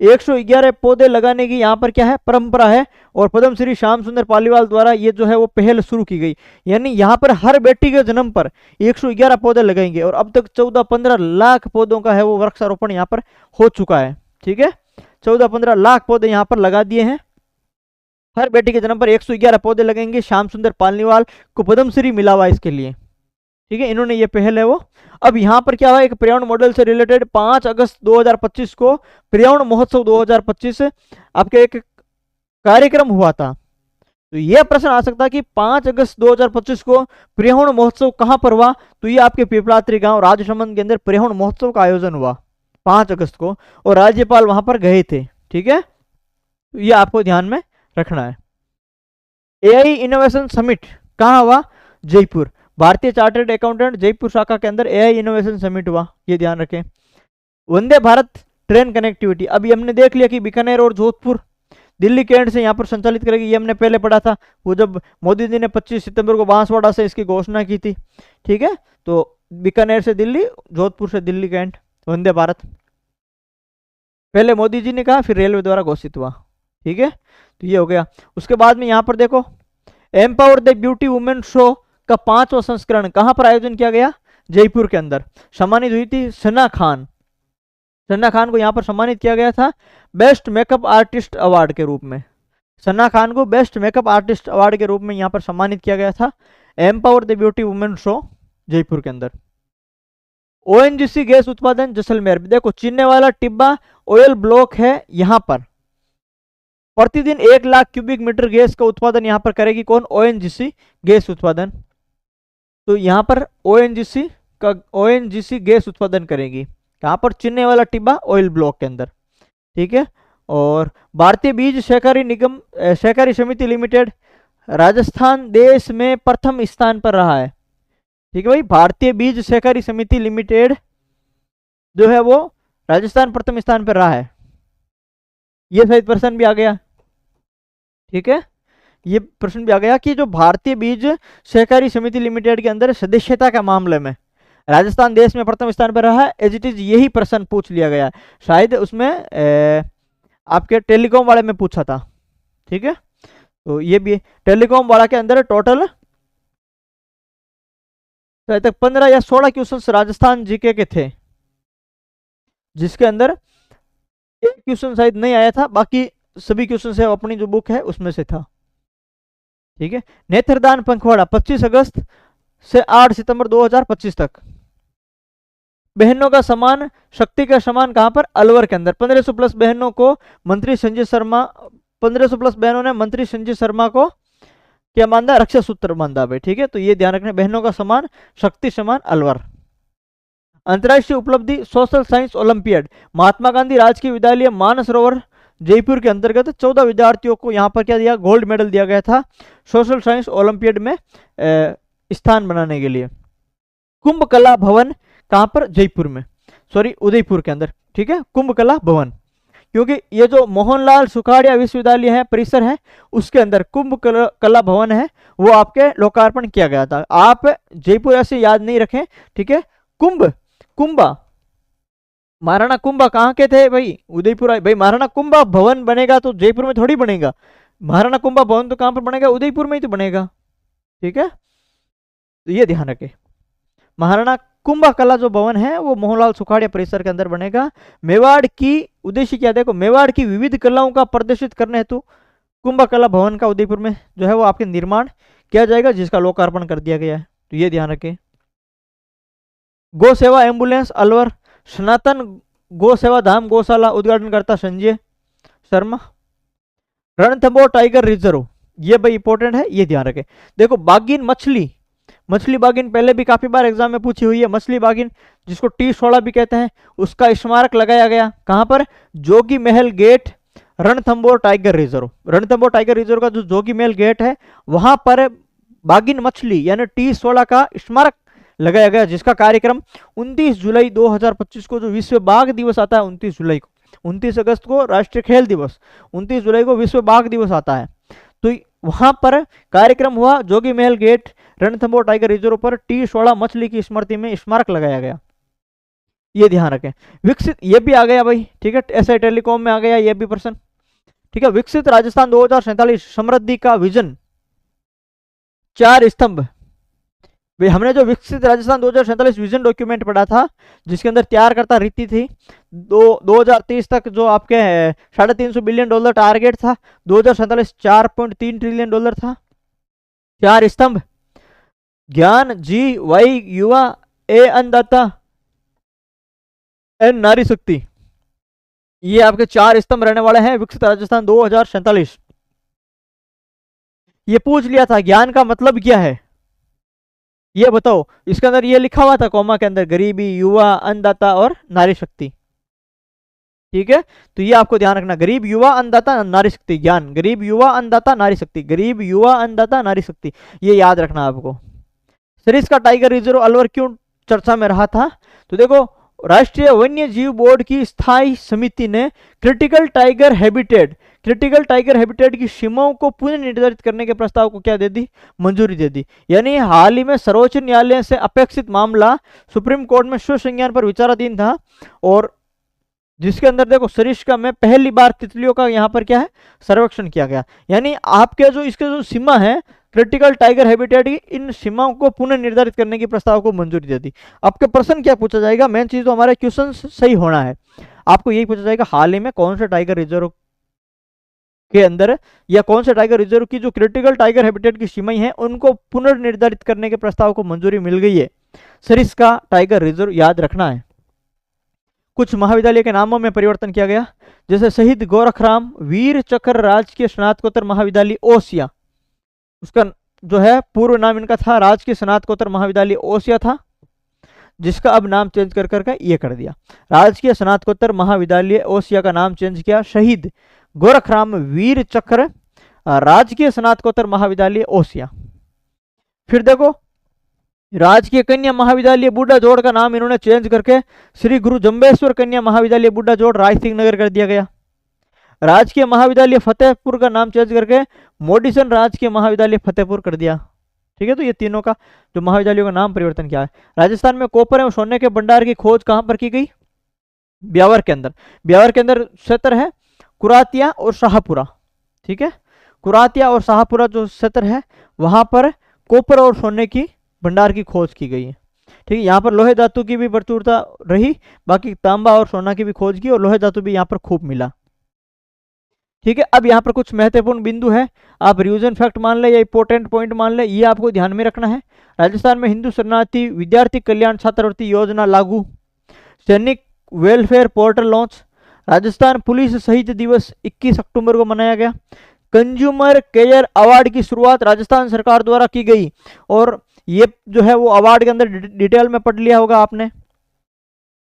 111 पौधे लगाने की यहाँ पर क्या है, परंपरा है, और पद्म श्री श्याम सुंदर पालीवाल द्वारा ये जो है वो पहल शुरू की गई। यानी यहाँ पर हर बेटी के जन्म पर 111 पौधे लगाएंगे, और अब तक 14-15 लाख पौधों का है वो वृक्षारोपण यहाँ पर हो चुका है। ठीक है, 14-15 लाख पौधे यहाँ पर लगा दिए हैं। हर बेटी के जन्म पर 111 पौधे लगेंगे। श्याम सुंदर पालीवाल को पद्मश्री मिला हुआ इसके लिए। ठीक है, इन्होंने ये पहल है वो। अब यहाँ पर क्या हुआ, एक पर्यावरण मॉडल से रिलेटेड 5 अगस्त 2025 को पर्यावरण महोत्सव 2025 आपके एक कार्यक्रम हुआ था। तो यह प्रश्न आ सकता है कि 5 अगस्त 2025 को पर्यावरण महोत्सव कहां पर हुआ, तो ये आपके पिपलात्री गांव राजसमंद के अंदर पर्यावरण महोत्सव का आयोजन हुआ 5 अगस्त को, और राज्यपाल वहां पर गए थे। ठीक है, तो ये आपको ध्यान में रखना है। एआई इनोवेशन समिट कहां हुआ, जयपुर। भारतीय चार्टर्ड अकाउंटेंट जयपुर शाखा के अंदर एआई इनोवेशन समिट हुआ, ये ध्यान रखें। वंदे भारत ट्रेन कनेक्टिविटी, अभी हमने देख लिया कि बीकानेर और जोधपुर दिल्ली के एंड से यहाँ पर संचालित करेगी, ये हमने पहले पढ़ा था, वो जब मोदी जी ने 25 सितंबर को बांसवाड़ा से इसकी घोषणा की थी। ठीक है, तो बीकानेर से दिल्ली, जोधपुर से दिल्ली के एंड, वंदे भारत पहले मोदी जी ने कहा, फिर रेलवे द्वारा घोषित हुआ। ठीक है, तो ये हो गया। उसके बाद में यहाँ पर देखो, empower the beauty women show का 5वां संस्करण कहां पर आयोजन किया गया, जयपुर के अंदर। सम्मानित हुई थी सना खान। सना खान को यहां पर सम्मानित किया गया था बेस्ट मेकअप आर्टिस्ट अवार्ड के रूप में। सना खान को बेस्ट मेकअप आर्टिस्ट अवार्ड के रूप में यहां पर सम्मानित किया गया था। Empower the beauty women show Jaipur के अंदर। ओएनजीसी गैस उत्पादन जैसलमेर, देखो चिन्ने वाला टिब्बा ऑयल ब्लॉक है, यहां पर प्रतिदिन 1 लाख क्यूबिक मीटर गैस का उत्पादन यहां पर करेगी कौन, ओएनजीसी गैस उत्पादन। तो यहां पर ओएनजीसी गैस उत्पादन करेगी, कहां पर, चिन्ने वाला टिब्बा ऑयल ब्लॉक के अंदर। ठीक है, और भारतीय बीज सहकारी निगम सहकारी समिति लिमिटेड राजस्थान देश में प्रथम स्थान पर रहा है। ठीक है भाई, भारतीय बीज सहकारी समिति लिमिटेड जो है वो राजस्थान प्रथम स्थान पर रहा है। ये सही प्रश्न भी आ गया। ठीक है, ये प्रश्न भी आ गया कि जो भारतीय बीज सहकारी समिति लिमिटेड के अंदर सदस्यता के मामले में राजस्थान देश में प्रथम स्थान पर रहा है। एज इट इज यही प्रश्न पूछ लिया गया, शायद उसमें आपके टेलीकॉम वाले में पूछा था। ठीक है, तो ये भी टेलीकॉम वाला के अंदर टोटल शायद तक 15 या 16 क्वेश्चन राजस्थान जीके के थे, जिसके अंदर एक क्वेश्चन शायद नहीं आया था, बाकी सभी क्वेश्चन से अपनी जो बुक है उसमें से था। ठीक है, नेत्रदान पंखवाड़ा 25 अगस्त से 8 सितंबर 2025 तक। बहनों का सम्मान, शक्ति का सम्मान कहां पर, अलवर के अंदर। 1500 प्लस बहनों को मंत्री संजय शर्मा, 1500 प्लस बहनों ने मंत्री संजय शर्मा को क्या मानदा, रक्षा सूत्र मानदा भाई। ठीक है, तो ये ध्यान रखना, बहनों का सम्मान, शक्ति सम्मान, अलवर। अंतर्राष्ट्रीय उपलब्धि social science olympiad, Mahatma Gandhi राजकीय विद्यालय मानसरोवर जयपुर के अंतर्गत 14 विद्यार्थियों को यहाँ पर क्या दिया, गोल्ड मेडल दिया गया था सोशल साइंस ओलंपियाड में स्थान बनाने के लिए। कुंभ कला भवन कहां पर, जयपुर में, सॉरी उदयपुर के अंदर। ठीक है, कुंभ कला भवन, क्योंकि ये जो मोहनलाल सुखाड़िया विश्वविद्यालय है, परिसर है, उसके अंदर कुंभ कला भवन है, वो आपके लोकार्पण किया गया था। आप जयपुर ऐसे याद नहीं रखें। ठीक है, कुंभा महाराणा कुंभा कहाँ के थे भाई, उदयपुर भाई। महाराणा कुंभा भवन बनेगा तो जयपुर में थोड़ी बनेगा, महाराणा कुंभा भवन तो कहां पर बनेगा, उदयपुर में ही तो बनेगा। ठीक है, तो ये ध्यान रखें, महाराणा कुंभा कला जो भवन है वो मोहनलाल सुखाड़िया परिसर के अंदर बनेगा। मेवाड़ की उद्देश्य क्या, देखो मेवाड़ की विविध कलाओं का प्रदर्शित करने हेतु कुंभा कला भवन का उदयपुर में जो है वो आपके निर्माण किया जाएगा, जिसका लोकार्पण कर दिया गया है। तो ये ध्यान रखें। गो सेवा एम्बुलेंस अलवर, सनातन गो सेवा धाम गौशाला उद्घाटन करता संजय शर्मा। रणथंबोर टाइगर रिजर्व, ये भाई इंपॉर्टेंट है, ये ध्यान रखें। देखो बागिन मछली बागिन पहले भी काफी बार एग्जाम में पूछी हुई है। मछली बागिन जिसको T16 भी कहते हैं, उसका स्मारक लगाया गया कहां पर, जोगी महल gate Ranthambore tiger reserve. Ranthambore tiger reserve का जो जोगी महल गेट है वहां पर बागिन मछली यानी T16 का स्मारक लगाया गया, जिसका कार्यक्रम 29 जुलाई 2025 को, जो विश्व बाघ दिवस आता है 29 जुलाई को, 29 अगस्त को राष्ट्रीय खेल दिवस, 29 जुलाई को विश्व बाघ दिवस आता है। तो वहां पर कार्यक्रम हुआ, जोगी महल गेट रणथंभौर टाइगर रिजर्व पर टी16 मछली की स्मृति में स्मारक लगाया गया। ये ध्यान रखें। विकसित, ये भी आ गया भाई, ठीक है, एसआई टेलीकॉम में आ गया ये भी प्रश्न, ठीक है। विकसित राजस्थान 2047 समृद्धि का विजन, 4 स्तंभ। भाई हमने जो विकसित राजस्थान 2047 विजन डॉक्यूमेंट पढ़ा था, जिसके अंदर तैयारकर्ता रीति थी, 2030 तक जो आपके $350 बिलियन टारगेट था, 2047 $4.3 ट्रिलियन था। 4 स्तंभ, ज्ञान, जी, वाई, युवा, ए अन्नदाता, एन नारी शक्ति, ये आपके 4 स्तंभ रहने वाले हैं विकसित राजस्थान 2047। ये पूछ लिया था ज्ञान का मतलब क्या है, ये बताओ। इसके अंदर ये लिखा हुआ था कॉमा के अंदर, गरीबी, युवा, अन्नदाता और नारी शक्ति, ठीक है। तो ये आपको ध्यान रखना, गरीब, युवा, अन्नदाता, नारी शक्ति, ज्ञान, गरीब, युवा, अन्नदाता, नारी शक्ति, गरीब, युवा, अन्नदाता, नारी शक्ति, ये याद रखना आपको। सरिस्का टाइगर रिजर्व अलवर क्यों चर्चा में रहा था, तो देखो राष्ट्रीय वन्य जीव बोर्ड की स्थायी समिति ने क्रिटिकल टाइगर हैबिटेट की सीमाओं को पुनः निर्धारित करने के प्रस्ताव को क्या दे दी, मंजूरी दे दी। यानी हाल ही में सर्वोच्च न्यायालय से अपेक्षित मामला सुप्रीम कोर्ट में स्वसंज्ञान पर विचाराधीन था, और जिसके अंदर देखो सरिस्का में पहली बार तितलियों का यहाँ पर क्या है, सर्वेक्षण किया गया। यानी आपके जो इसके जो सीमा है क्रिटिकल टाइगर हैबिटेट की, इन सीमाओं को पुनः निर्धारित करने की प्रस्ताव को मंजूरी दे दी। आपके प्रश्न क्या पूछा जाएगा, मेन चीज तो हमारे क्वेश्चन सही होना है, आपको यही पूछा जाएगा हाल ही में कौन से टाइगर रिजर्व के अंदर या कौन से टाइगर रिजर्व की जो क्रिटिकल टाइगर हैबिटेट की सीमाएं हैं उनको पुनर्निर्धारित करने के प्रस्ताव को मंजूरी मिल गई है। सरिस्का टाइगर रिजर्व याद रखना है। कुछ महाविद्यालय के नामों में परिवर्तन किया गया, जैसे शहीद गोरखराम वीर चक्र राजकीय स्नातकोत्तर महाविद्यालय ओसिया, उसका जो है पूर्व नाम इनका था राजकीय स्नातकोत्तर महाविद्यालय ओसिया था, जिसका अब नाम चेंज कर करके ये कर दिया, राजकीय स्नातकोत्तर महाविद्यालय ओसिया का नाम चेंज किया, शहीद गोरखराम वीर चक्र राजकीय स्नातकोत्तर महाविद्यालय ओसिया। फिर देखो राजकीय कन्या महाविद्यालय बूढ़ा जोड़ का नाम इन्होंने चेंज करके श्री गुरु जम्बेश्वर कन्या महाविद्यालय बूढ़ा जोड़ राय सिंह नगर कर दिया गया। राजकीय महाविद्यालय फतेहपुर का नाम चेंज करके मोडिसन राजकीय महाविद्यालय फतेहपुर कर दिया, ठीक है। तो ये तीनों का जो महाविद्यालयों का नाम परिवर्तन किया है। राजस्थान में कॉपर एवं सोने के भंडार की खोज कहां पर की गई, ब्यावर के अंदर। ब्यावर के अंदर क्षेत्र है कुरातिया और शाहपुरा, ठीक है। कुरातिया और शाहपुरा जो क्षेत्र है वहां पर कॉपर और सोने की भंडार की खोज की गई है, ठीक है। यहाँ पर लोहे धातु की भी प्रचुरता रही, बाकी तांबा और सोना की भी खोज की और लोहे धातु भी यहाँ पर खूब मिला, ठीक है। अब यहाँ पर कुछ महत्वपूर्ण बिंदु है, आप रिवीजन फैक्ट मान ले या इंपॉर्टेंट पॉइंट मान ले, ये आपको ध्यान में रखना है। राजस्थान में हिंदू शरणार्थी विद्यार्थी कल्याण छात्रवृत्ति योजना लागू, सैनिक welfare portal launch, Rajasthan police शहीद दिवस 21 अक्टूबर को मनाया गया, कंज्यूमर केयर अवार्ड की शुरुआत राजस्थान सरकार द्वारा की गई, और ये जो है वो अवार्ड के अंदर डिटेल में पढ़ लिया होगा आपने।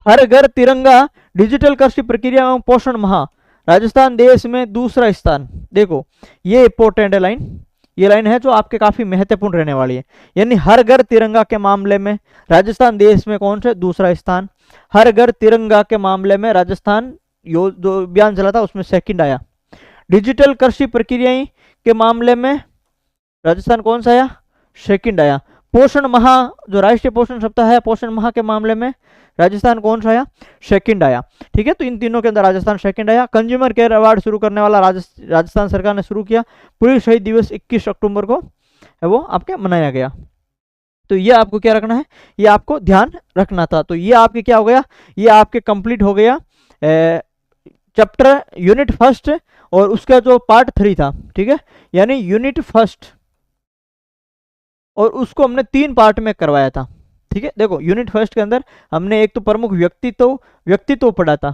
हर घर तिरंगा डिजिटल कृषि प्रक्रिया एवं पोषण माह, राजस्थान देश में दूसरा स्थान। देखो ये इंपॉर्टेंट है लाइन, ये लाइन है जो आपके काफी महत्वपूर्ण रहने वाली है। यानी हर घर तिरंगा के मामले में राजस्थान देश में कौन से दूसरा स्थान, हर घर तिरंगा के मामले में राजस्थान जो अभियान चला था उसमें सेकंड आया। डिजिटल कृषि प्रक्रियाएं के मामले में राजस्थान कौन सा आया, सेकंड आया। पोषण माह जो राष्ट्रीय पोषण सप्ताह है, पोषण माह के मामले में राजस्थान कौन सा आया, सेकंड आया, ठीक है। तो इन तीनों के अंदर राजस्थान सेकंड आया। कंज्यूमर केयर अवार्ड शुरू करने वाला राजस्थान सरकार ने शुरू किया। पुलिस शहीद दिवस 21 अक्टूबर को है वो आपके मनाया गया। तो ये आपको क्या रखना है, ये आपको ध्यान रखना था। तो ये आपके क्या हो गया, ये आपके कंप्लीट हो गया चैप्टर यूनिट फर्स्ट और उसका जो पार्ट 3 था, ठीक है। यानी यूनिट फर्स्ट और उसको हमने 3 पार्ट में करवाया था, ठीक है। देखो यूनिट फर्स्ट के अंदर हमने एक तो प्रमुख व्यक्तित्व पढ़ा था,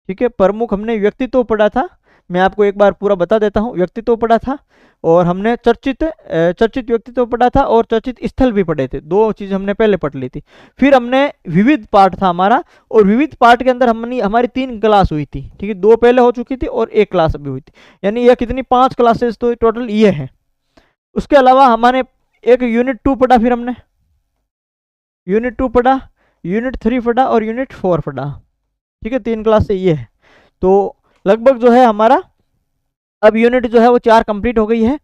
ठीक है। प्रमुख हमने व्यक्तित्व पढ़ा था, मैं आपको एक बार पूरा बता देता हूं। व्यक्तित्व पढ़ा था और हमने चर्चित व्यक्तित्व पढ़ा था और चर्चित स्थल भी पढ़े थे। 2 चीजें हमने पहले पढ़ ली थी। फिर हमने विविध पार्ट था हमारा, और विविध पार्ट के अंदर हमारी 3 क्लास हुई थी, ठीक है। 2 पहले हो चुकी थी और 1 क्लास अभी हुई थी, यानी यह कितनी 5 क्लासेस तो टोटल ये है। उसके अलावा हमारे एक यूनिट 2 पढ़ा, फिर हमने यूनिट 2 पढ़ा, यूनिट 3 पढ़ा और यूनिट 4 पढ़ा, ठीक है, 3 क्लास से ये है। तो लगभग जो है हमारा अब यूनिट जो है वो 4 कंप्लीट हो गई है।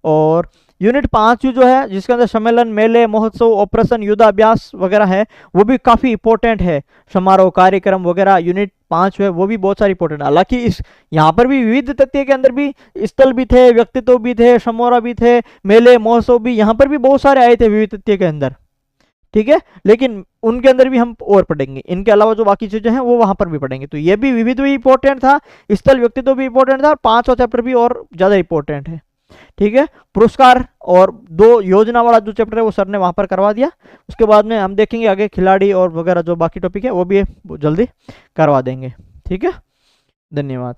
और यूनिट 5 जो है जिसके अंदर सम्मेलन, मेले, महोत्सव, ऑपरेशन, युद्धाभ्यास वगैरह है, वो भी काफ़ी इंपॉर्टेंट है। समारोह, कार्यक्रम वगैरह, यूनिट 5 है वो भी बहुत सारी इंपॉर्टेंट है। हालांकि इस यहाँ पर भी विविध तथ्य के अंदर भी स्थल भी थे, व्यक्तित्व भी थे, समारोह भी थे, मेले महोत्सव भी यहाँ पर भी बहुत सारे आए थे विविध तथ्य के अंदर। ठीक है, लेकिन उनके अंदर भी हम और पढ़ेंगे, इनके अलावा जो बाकी चीजें हैं वो वहां पर भी पढ़ेंगे। तो ये भी विविध भी इंपॉर्टेंट था, स्थल व्यक्तित्व भी इंपॉर्टेंट था, और 5वां चैप्टर भी और ज्यादा इंपॉर्टेंट है। ठीक है, पुरस्कार और 2 योजना वाला जो चैप्टर है वो सर ने वहां पर करवा दिया। उसके बाद में हम देखेंगे आगे खिलाड़ी और वगैरह जो बाकी टॉपिक है वो भी जल्दी करवा देंगे। ठीक है, धन्यवाद।